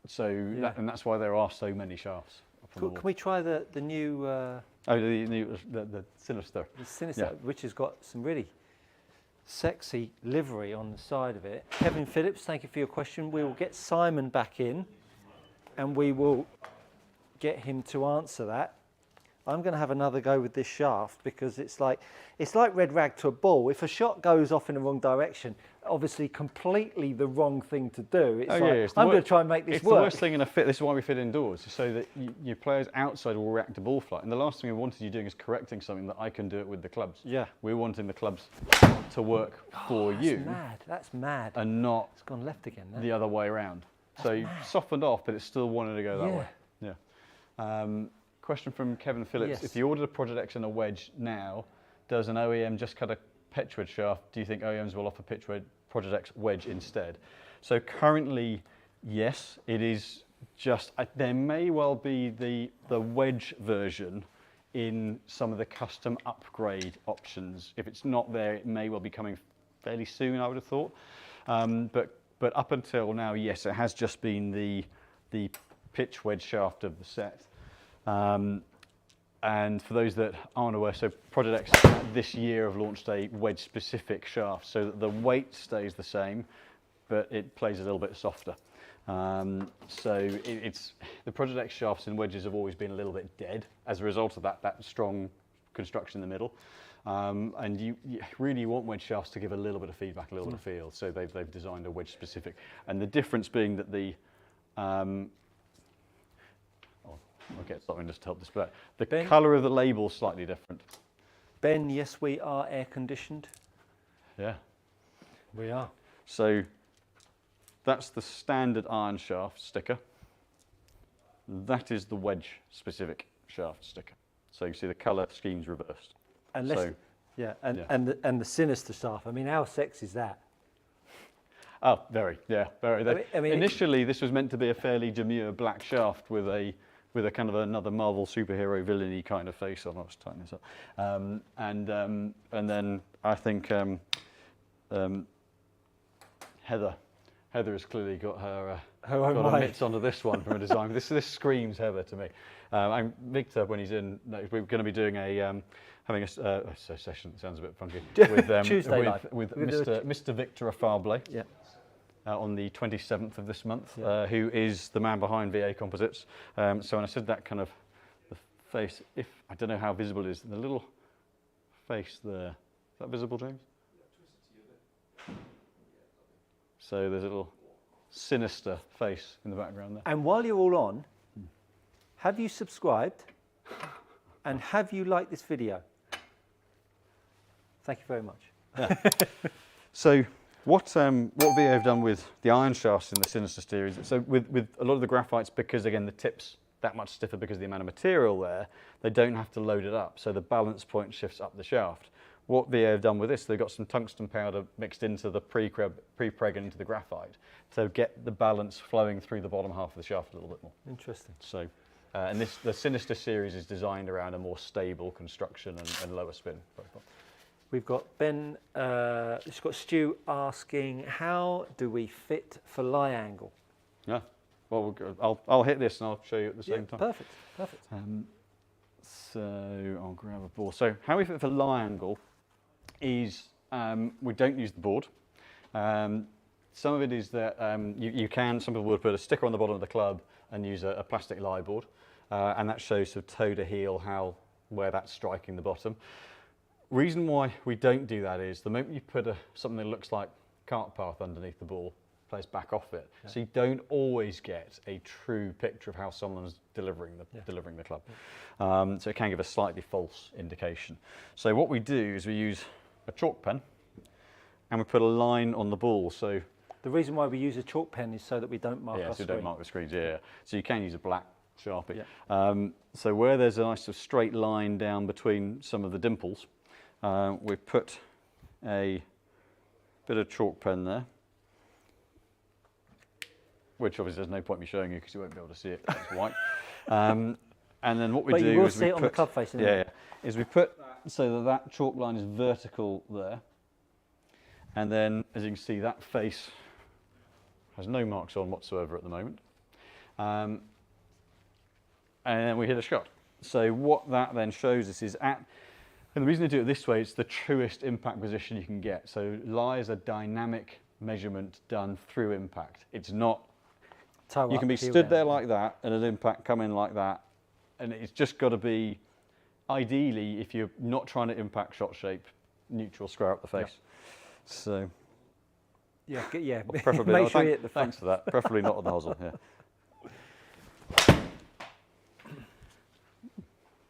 So and that's why there are so many shafts. Can we try the new? The Sinister. The Sinister, which has got some really sexy livery on the side of it. Kevin Phillips, thank you for your question. We will get Simon back in, and we will get him to answer that. I'm going to have another go with this shaft because it's like red rag to a bull. If a shot goes off in the wrong direction, obviously completely the wrong thing to do. It's I'm going to try and make this work. It's the worst thing in a fit. This is why we fit indoors, so that your players outside will react to ball flight. And the last thing we wanted you doing is correcting something that I can do it with the clubs. Yeah. We're wanting the clubs to work for you. That's mad. That's mad. And not it's gone left again. The other way around. That's so you softened off, but it still wanted to go that way. Yeah. Question from Kevin Phillips. Yes. If you ordered a Project X and a Wedge now, does an OEM just cut a pitch wedge shaft? Do you think OEMs will offer Project X Wedge instead? So currently, yes, it is just, there may well be the Wedge version in some of the custom upgrade options. If it's not there, it may well be coming fairly soon, I would have thought. But up until now, yes, it has just been the pitch wedge shaft of the set. And for those that aren't aware, so Project X this year have launched a wedge-specific shaft, so that the weight stays the same, but it plays a little bit softer. So it's the Project X shafts and wedges have always been a little bit dead as a result of that strong construction in the middle. And you really want wedge shafts to give a little bit of feedback, a little bit of feel. So they've designed a wedge-specific, and the difference being that the I'll get something just to help display. The colour of the label is slightly different. Ben, yes, we are air conditioned. Yeah. We are. So that's the standard iron shaft sticker. That is the wedge specific shaft sticker. So you see the colour scheme's reversed. And the Sinister shaft. I mean, how sexy is that? Oh, very, yeah, very. Initially, this was meant to be a fairly demure black shaft with a kind of another Marvel superhero villainy kind of face on. I'll just tighten this up. And then I think Heather Heather has clearly got her Her own got her way. mitts onto this one from a design. This screams Heather to me. And Victor, when he's in, we're going to be doing a having a session. It sounds a bit funky Tuesday night. with Mr. Victor Afable. Yeah. On the 27th of this month, Yeah. who is the man behind VA Composites. So when I said that kind of the face, if I don't know how visible it is, the little face there, is that visible, James? So there's a little sinister face in the background there. And while you're all on, have you subscribed? And have you liked this video? Thank you very much. So what VA have done with the iron shafts in the Sinister series, so with a lot of the graphites, because again the tip's that much stiffer because of the amount of material there, they don't have to load it up, so the balance point shifts up the shaft. What VA have done with this, they've got some tungsten powder mixed into the pre-preg and into the graphite to get the balance flowing through the bottom half of the shaft a little bit more. Interesting. So, and the Sinister series is designed around a more stable construction and lower spin profile. We've got Ben, it's got Stu asking, how do we fit for lie angle? Yeah, well, I'll hit this and I'll show you at the same time. Perfect, perfect. So I'll grab a ball. So how we fit for lie angle is we don't use the board. Some of it is that you can, some people would put a sticker on the bottom of the club and use a plastic lie board, and that shows sort of toe to heel where that's striking the bottom. Reason why we don't do that is the moment you put something that looks like cart path underneath the ball, plays back off it. Yeah. So you don't always get a true picture of how someone's delivering the club. Yeah. So it can give a slightly false indication. So what we do is we use a chalk pen and we put a line on the ball. So the reason why we use a chalk pen is so that we don't mark our so screen. don't mark the screens, yeah. So you can use a black Sharpie. Yeah. So where there's a nice sort of straight line down between some of the dimples, we put a bit of chalk pen there, which obviously there's no point me showing you because you won't be able to see it because it's white. And then what we do you will is see we it put, on the club face, is we put so that chalk line is vertical there, and then as you can see that face has no marks on whatsoever at the moment, and then we hit a shot. So what that then shows us is and the reason they do it this way, it's the truest impact position you can get. So lie is a dynamic measurement done through impact. It's not, you can be stood there like that and an impact come in like that, and it's just got to be, ideally, if you're not trying to impact shot shape, neutral, square up the face. Yep. So, yeah, well, preferably make sure you hit the thanks for that. Preferably not on the hosel. Yeah.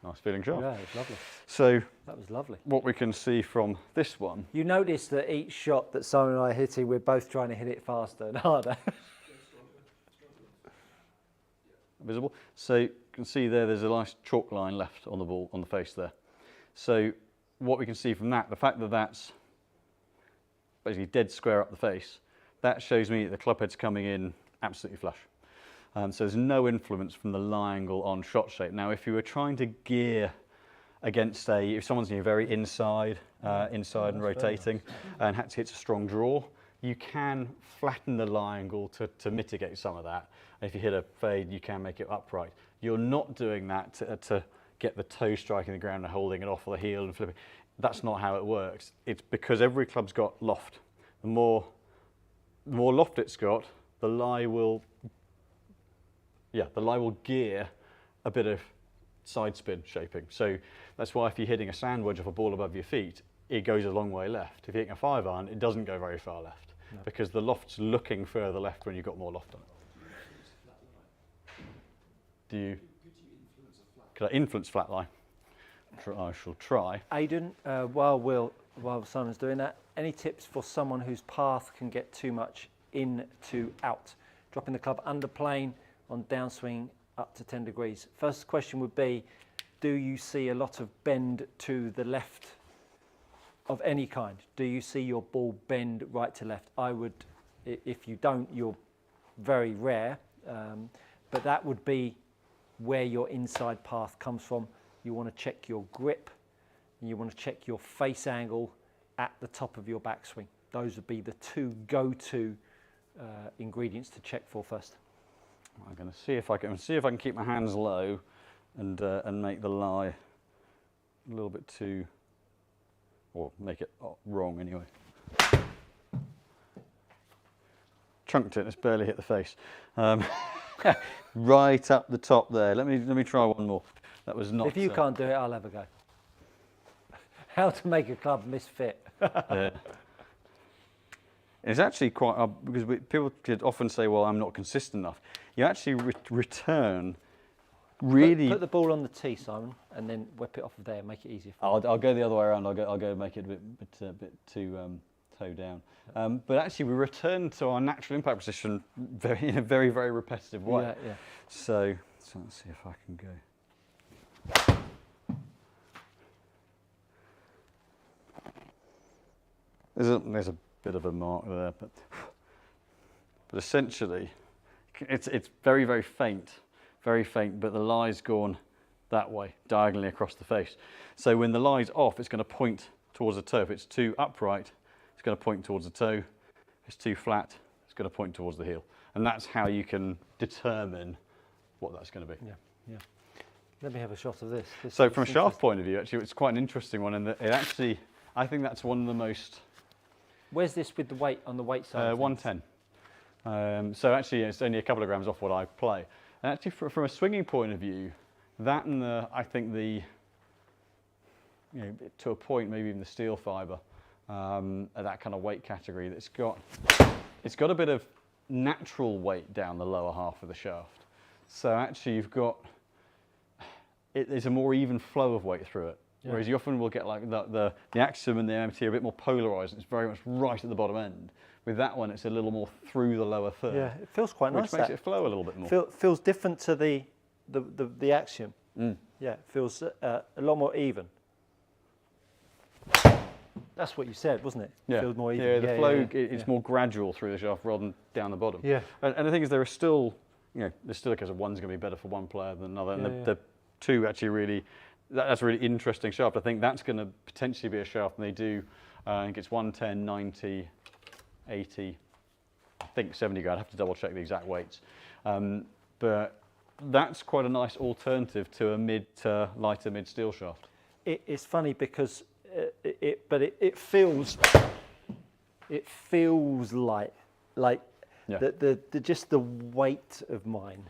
Nice feeling shot. Yeah, it was lovely. So that was lovely. What we can see from this one. You notice that each shot that Simon and I are hitting, we're both trying to hit it faster and harder. Visible. So you can see there's a nice chalk line left on the ball, on the face there. So what we can see from that, the fact that that's basically dead square up the face, that shows me that the club head's coming in absolutely flush. So there's no influence from the lie angle on shot shape. Now, if you were trying to gear against if someone's very inside and rotating and had to hit a strong draw, you can flatten the lie angle to mitigate some of that. And if you hit a fade, you can make it upright. You're not doing that to get the toe striking the ground and holding it off of the heel and flipping. That's not how it works. It's because every club's got loft. The more loft it's got, the lie will gear a bit of side spin shaping. So that's why if you're hitting a sand wedge off a ball above your feet, it goes a long way left. If you're hitting a 5-iron, it doesn't go very far left because the loft's looking further left when you've got more loft on it. Could I influence flat lie? I shall try. Aidan, while Simon's doing that, any tips for someone whose path can get too much in to out? Dropping the club under plane on downswing up to 10 degrees. First question would be, do you see a lot of bend to the left of any kind? Do you see your ball bend right to left? I would, if you don't, you're very rare, but that would be where your inside path comes from. You want to check your grip, and you want to check your face angle at the top of your backswing. Those would be the two go-to ingredients to check for first. I'm going to see if I can keep my hands low and make the lie a little bit too, or make it wrong anyway. Chunked it. It's barely hit the face. Right up the top there. Let me try one more. That was not. If you can't do it, I'll have a go. How to make a club misfit. It's actually quite because people could often say, "Well, I'm not consistent enough." You actually return really. Put the ball on the tee, Simon, and then whip it off of there. Make it easier. I'll go the other way around. I'll go make it a bit too toe down. But actually, we return to our natural impact position in a very, very repetitive way. Yeah. So let's see if I can go. There's a bit of a mark there, but essentially, it's very, very faint, but the lie's gone that way, diagonally across the face. So when the lie's off, it's going to point towards the toe. If it's too upright, it's going to point towards the toe. If it's too flat, it's going to point towards the heel. And that's how you can determine what that's going to be. Yeah. Let me have a shot of this. So from a shaft point of view, actually, it's quite an interesting one, and it actually, I think that's one of the most. Where's this with the weight on the weight side? 110. So actually, it's only a couple of grams off what I play. And actually, from a swinging point of view, that and I think to a point, maybe even the steel fibre, that kind of weight category, it's got a bit of natural weight down the lower half of the shaft. So actually, you've got there's a more even flow of weight through it. Yeah. Whereas you often will get like the Axiom and the MT are a bit more polarised. It's very much right at the bottom end. With that one, it's a little more through the lower third. Yeah, it feels quite nice. Which makes it flow a little bit more. Feels different to the Axiom. Yeah, it feels a lot more even. That's what you said, wasn't it? Yeah. Feels more even. Yeah, the flow it's more gradual through the shaft rather than down the bottom. Yeah. And the thing is, there's still a case of one's going to be better for one player than another, and the two actually really. That's a really interesting shaft. I think that's going to potentially be a shaft, and they do. I think it's 110, 90, 80, I think 70 go. I'd have to double check the exact weights. But that's quite a nice alternative to a lighter mid steel shaft. It's funny because it feels light, like just the weight of mine.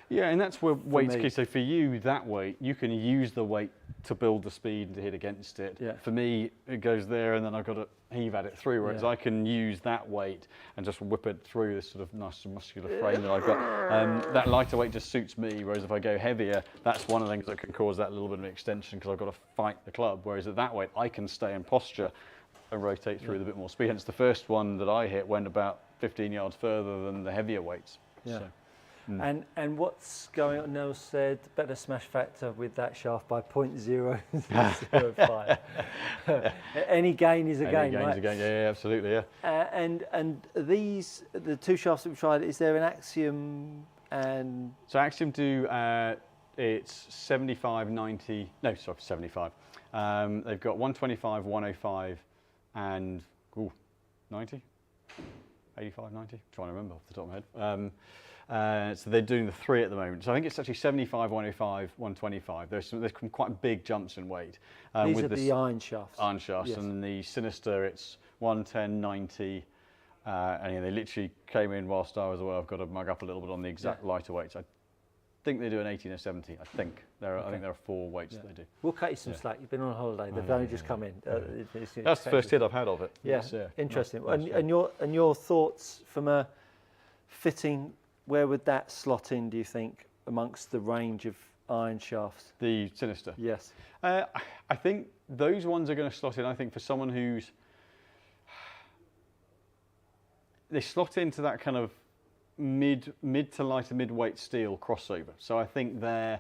Yeah, and that's where weight's key. So for you, that weight, you can use the weight to build the speed and to hit against it. Yeah. For me, it goes there, and then I've got to heave at it through, whereas I can use that weight and just whip it through this sort of nice muscular frame that I've got. That lighter weight just suits me, whereas if I go heavier, that's one of the things that can cause that little bit of extension because I've got to fight the club, whereas at that weight, I can stay in posture and rotate through with a bit more speed. Hence the first one that I hit went about 15 yards further than the heavier weights. Yeah. So. And what's going on now said, better smash factor with that shaft by 0.005. Any gain is a gain, right? Any gain is a gain, yeah, absolutely, yeah. And these, the two shafts that we tried, is there an Axiom and... So Axiom do, it's 75, 90, no, sorry, 75. They've got 125, 105 and 90? 85, 90? Trying to remember off the top of my head. So they're doing the three at the moment. So I think it's actually 75, 105, 125. There's quite big jumps in weight. These are the iron shafts. Iron shafts, yes. And the Sinister, it's 110, 90. And they literally came in whilst I was away. I've got to mug up a little bit on the exact lighter weights. I think they do an 18 or 70. I think there are 4 weights that they do. We'll cut you some slack. You've been on holiday. They've only just come in. That's the first hit I've had of it. Yeah, interesting. And your thoughts from a fitting. Where would that slot in, do you think, amongst the range of iron shafts? The Sinister? Yes. I think those ones are going to slot in, I think, for someone who's... They slot into that kind of mid to lighter mid-weight steel crossover. So I think they've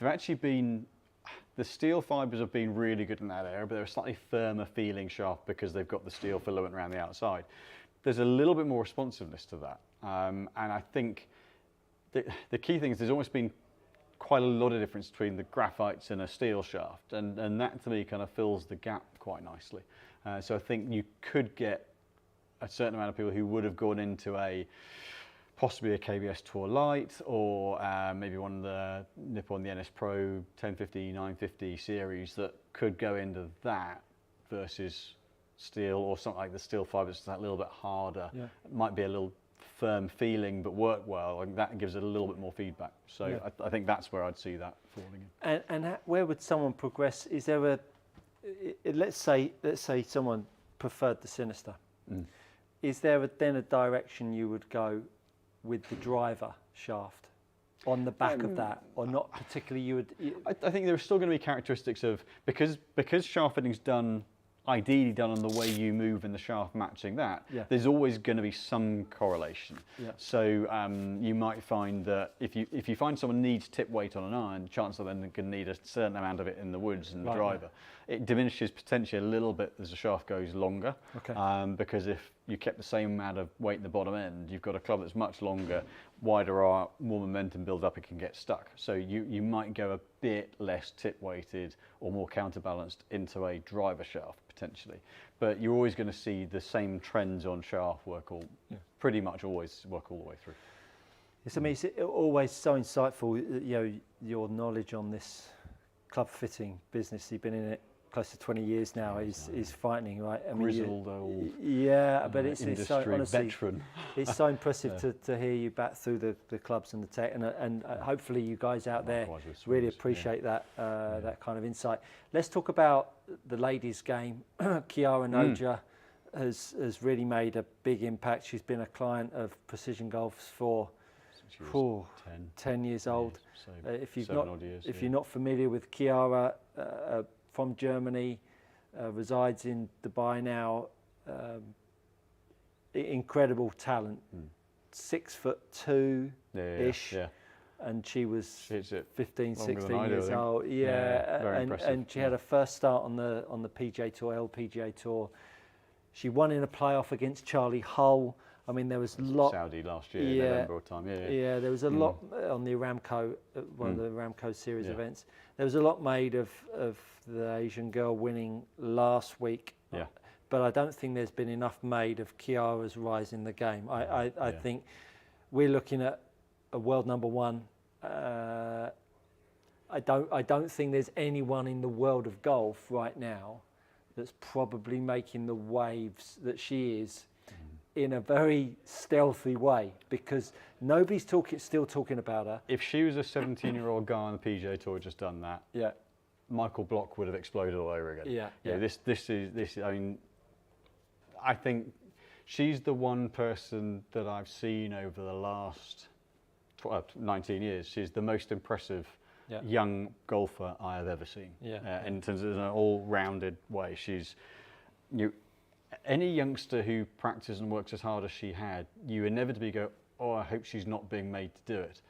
actually been... The steel fibres have been really good in that area, but they're a slightly firmer feeling shaft because they've got the steel filament around the outside. There's a little bit more responsiveness to that. And I think the key thing is there's almost been quite a lot of difference between the graphites and a steel shaft. And that, to me, kind of fills the gap quite nicely. So I think you could get a certain amount of people who would have gone into possibly a KBS Tour Light, or maybe one of the Nippon, the NS Pro 1050, 950 series that could go into that versus steel, or something like the steel fibre, it's that little bit harder. Yeah. It might be a little firm feeling but work well, and that gives it a little bit more feedback. So yeah. I think that's where I'd see that falling in. And where would someone progress? Is there let's say someone preferred the Sinister. Is there then a direction you would go with the driver shaft on the back of that, or not particularly? I think there are still going to be characteristics of, because shaft fitting's ideally done on the way you move and the shaft matching that, there's always going to be some correlation. So you might find that if you find someone needs tip weight on an iron, chances are then they're going to need a certain amount of it in the woods and the driver. It diminishes potentially a little bit as the shaft goes longer, because if you kept the same amount of weight in the bottom end, you've got a club that's much longer, wider arc, more momentum build up, it can get stuck. So you might go a bit less tip weighted or more counterbalanced into a driver shaft potentially, but you're always going to see the same trends on shaft work pretty much always work all the way through. Yes, I mean, it's always so insightful, your knowledge on this club fitting business. You've been in it close to 20 years now. Is frightening, right? I mean, grizzled old, but it's so, honestly, veteran. It's so impressive to hear you back through the clubs and the tech, and hopefully you guys out there really appreciate that that kind of insight. Let's talk about the ladies' game. Chiara Noja has really made a big impact. She's been a client of Precision Golf's for 10 years old. If you're not familiar with Chiara, from Germany, resides in Dubai now. Incredible talent, 6'2" and she was 15, 16 years old. And she had her first start on the PGA Tour, LPGA Tour. She won in a playoff against Charlie Hull. I mean, there was a lot. Saudi last year, November time. Yeah, there was a lot on the Aramco, one of the Aramco series events. There was a lot made of the Asian girl winning last week. Yeah. But I don't think there's been enough made of Chiara's rise in the game. I think we're looking at a world number one. I don't think there's anyone in the world of golf right now that's probably making the waves that she is, in a very stealthy way, because nobody's still talking about her. If she was a 17-year-old guy on the PGA Tour just done that, Michael Block would have exploded all over again. This is. I mean, I think she's the one person that I've seen over the last 19 years. She's the most impressive young golfer I have ever seen. In terms of an all-rounded way, she's any youngster who practices and works as hard as she had, you inevitably go, oh, I hope she's not being made to do it.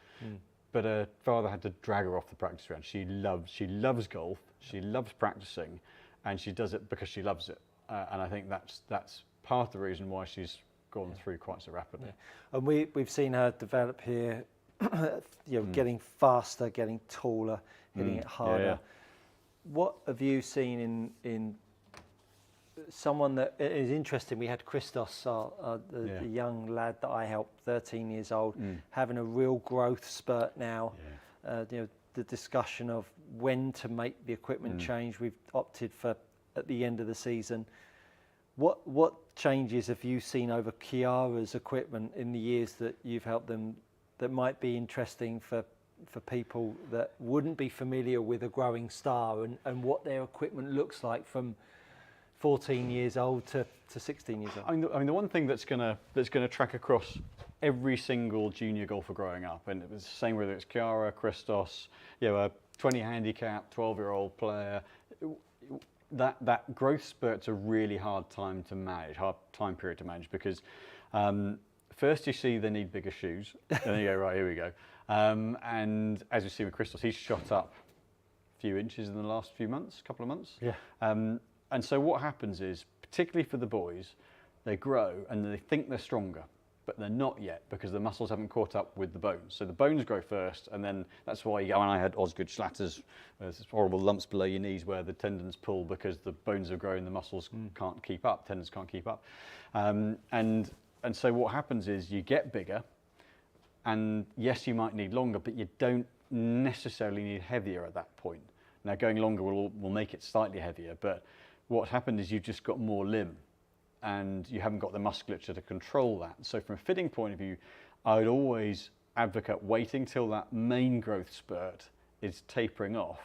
But her father had to drag her off the practice ground. She loves golf, she loves practicing, and she does it because she loves it. And I think that's part of the reason why she's gone through quite so rapidly. And we've seen her develop here, getting faster, getting taller, hitting it harder. What have you seen in someone that is interesting? We had Christos, the young lad that I helped, 13 years old, having a real growth spurt now. The discussion of when to make the equipment change, we've opted for at the end of the season. What changes have you seen over Chiara's equipment in the years that you've helped them that might be interesting for people that wouldn't be familiar with a growing star, and what their equipment looks like from 14 years old to 16 years old? I mean, the one thing that's gonna track across every single junior golfer growing up, and it was the same whether it's Chiara, Christos, a 20 handicap, 12-year-old player. That growth spurt's a really hard time period to manage, because first you see they need bigger shoes, and then you go, right, here we go. And as you see with Christos, he's shot up a few inches in the last couple of months. And so what happens is, particularly for the boys, they grow and they think they're stronger. but they're not yet because the muscles haven't caught up with the bones. So the bones grow first, and then that's why when I had Osgood Schlatters, there's horrible lumps below your knees where the tendons pull because the bones have grown, the muscles can't keep up, tendons can't keep up. And so what happens is you get bigger, and yes, you might need longer, but you don't necessarily need heavier at that point. Now, going longer will make it slightly heavier, but what happened is you've just got more limb, and you haven't got the musculature to control that. So from a fitting point of view, I would always advocate waiting till that main growth spurt is tapering off,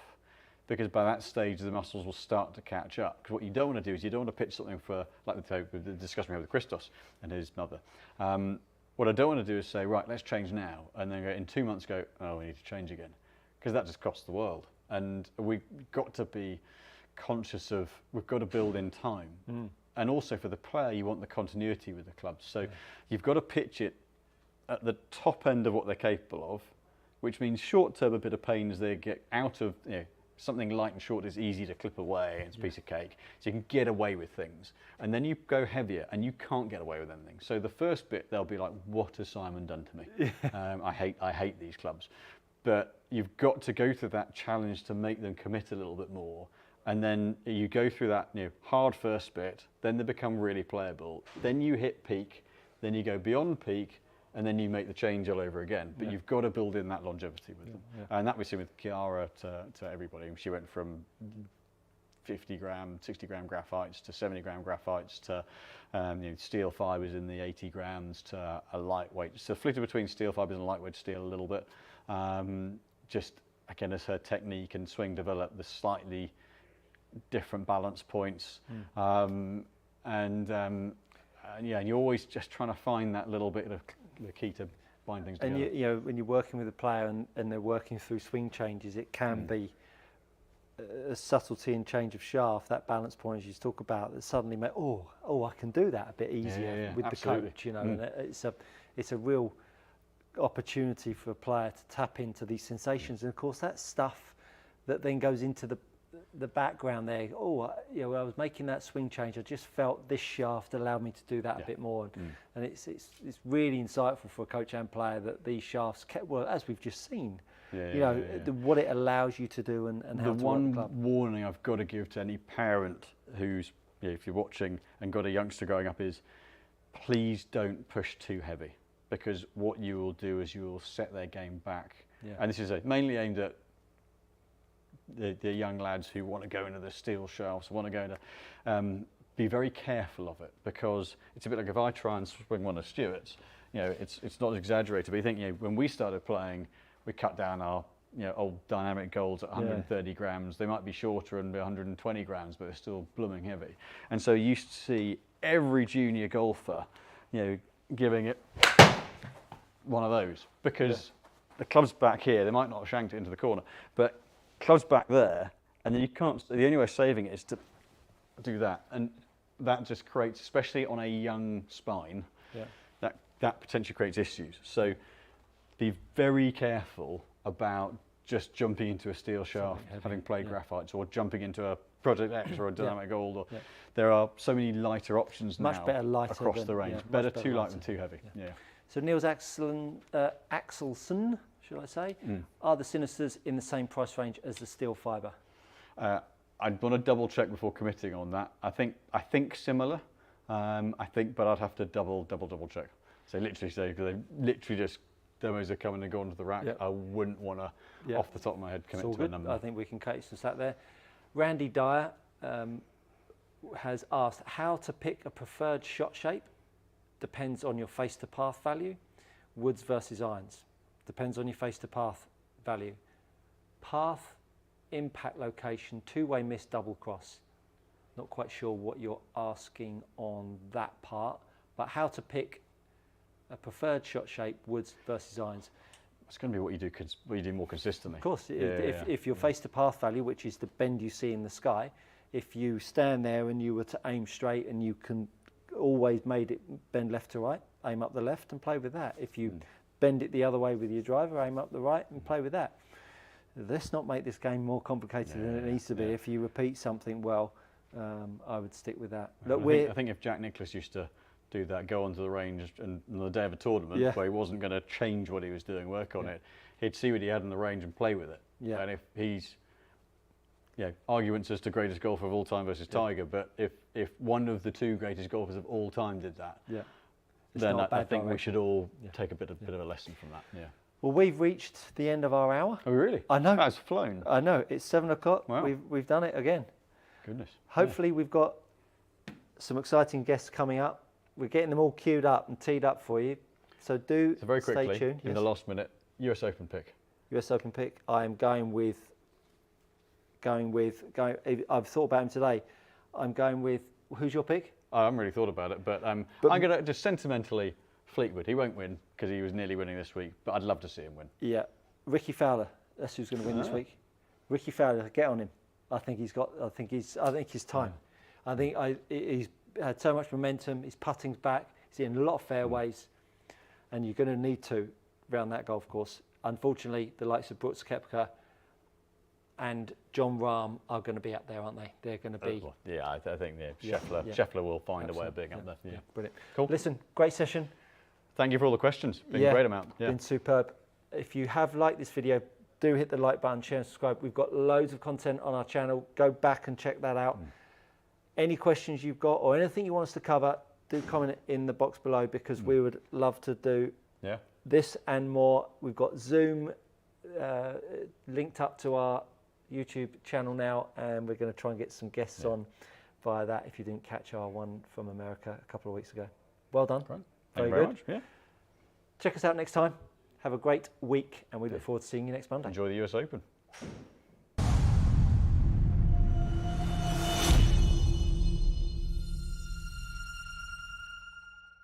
because by that stage the muscles will start to catch up. Because what you don't want to do is you don't want to pitch something for, like the discussion we had with Christos and his mother. What I don't want to do is say, right, let's change now, and then in 2 months go, oh, we need to change again, because that just costs the world. And we've got to be conscious of, we've got to build in time. And also for the player, you want the continuity with the clubs. So you've got to pitch it at the top end of what they're capable of, which means short-term a bit of pain as they get out of, something light and short is easy to clip away, it's a piece of cake, so you can get away with things. And then you go heavier and you can't get away with anything. So the first bit, they'll be like, what has Simon done to me? I hate these clubs. But you've got to go through that challenge to make them commit a little bit more. And then you go through that hard first bit, then they become really playable. Then you hit peak, then you go beyond peak, and then you make the change all over again. But you've got to build in that longevity with them. And that we see with Chiara to everybody. She went from 50 gram, 60 gram graphites to 70 gram graphites to steel fibers in the 80 grams to a lightweight. So flitted between steel fibers and lightweight steel a little bit. Just again, as her technique and swing developed, the slightly different balance points. And you're always just trying to find that little bit of the key to bind things together. And when you're working with a player and they're working through swing changes, it can be a subtlety in change of shaft, that balance point as you talk about, that suddenly make I can do that a bit easier with absolutely. the coach, and it's a real opportunity for a player to tap into these sensations. And of course that's stuff that then goes into the background there. When I was making that swing change, I just felt this shaft allowed me to do that a bit more. And it's really insightful for a coach and player that these shafts, as we've just seen, what it allows you to do and how to work the club. The one warning I've got to give to any parent who's, if you're watching and got a youngster growing up, is please don't push too heavy, because what you will do is you will set their game back. And this is mainly aimed at the young lads who want to go into the steel shafts, want to go into, be very careful of it, because it's a bit like if I try and swing one of Stuart's, it's not exaggerated, but you think, when we started playing, we cut down our old dynamic golds at 130 grams. They might be shorter and be 120 grams, but they're still blooming heavy. And so you used to see every junior golfer, giving it one of those, because the club's back here, they might not have shanked it into the corner, but club's back there, and then you can't, the only way of saving it is to do that. And that just creates, especially on a young spine, that potentially creates issues. So be very careful about just jumping into a steel shaft, having played graphites, or jumping into a Project X or a dynamic gold. Or there are so many lighter options now across the range. Better too light than too heavy. So Niels Axelsen, should I say, are the Sinisters in the same price range as the steel fibre? I'd want to double check before committing on that. I think similar. But I'd have to double check. So because they literally just demos are coming and going to the rack. I wouldn't want to, off the top of my head, commit to a number. I think we can cut some slack there. Randy Dyer has asked how to pick a preferred shot shape. Depends on your face to path value. Woods versus irons. Depends on your face to path value. Path, impact location, two-way miss, double cross. Not quite sure what you're asking on that part, but how to pick a preferred shot shape, woods versus irons. It's going to be what you do more consistently. Of course, if your face to path value, which is the bend you see in the sky, if you stand there and you were to aim straight and you can always made it bend left to right, aim up the left and play with that. If you bend it the other way with your driver, aim up the right and play with that. Let's not make this game more complicated than it needs to be. If you repeat something well, I would stick with that. Look, I think if Jack Nicklaus used to do that, go onto the range and on the day of a tournament Yeah. where he wasn't going to change what he was doing, work on it. He'd see what he had in the range and play with it. Yeah. And if he's, arguments as to greatest golfer of all time versus Tiger, but if one of the two greatest golfers of all time did that, It's then not a I bad think we direction. should all take a bit of a lesson from that. Yeah. Well, we've reached the end of our hour. Oh, really? I know. That's flown. I know, it's 7 o'clock. Wow. We've done it again. Goodness. Hopefully we've got some exciting guests coming up. We're getting them all queued up and teed up for you. So So very quickly, stay tuned. in the last minute, US Open pick. US Open pick. I am going with. I've thought about him today. I'm going with. Who's your pick? I haven't really thought about it, but I'm going to just sentimentally Fleetwood. He won't win because he was nearly winning this week, but I'd love to see him win. Yeah, Ricky Fowler. That's who's going to win this week. Ricky Fowler. Get on him. I think he's time. I think he's had so much momentum. His putting's back. He's in a lot of fairways, and you're going to need to round that golf course. Unfortunately, the likes of Brooks Koepka and John Rahm are going to be up there, aren't they? They're going to be. Yeah, I think Scheffler will find a way of being up there. Yeah. Brilliant. Cool. Listen, great session. Thank you for all the questions. Been a great amount. Yeah. Been superb. If you have liked this video, do hit the like button, share and subscribe. We've got loads of content on our channel. Go back and check that out. Any questions you've got or anything you want us to cover, do comment in the box below because we would love to do this and more. We've got Zoom linked up to our YouTube channel now, and we're going to try and get some guests on via that if you didn't catch our one from America a couple of weeks ago. Well done. Great. Very Thank you very good. much. Yeah. Check us out next time. Have a great week, and we look forward to seeing you next Monday. Enjoy the US Open.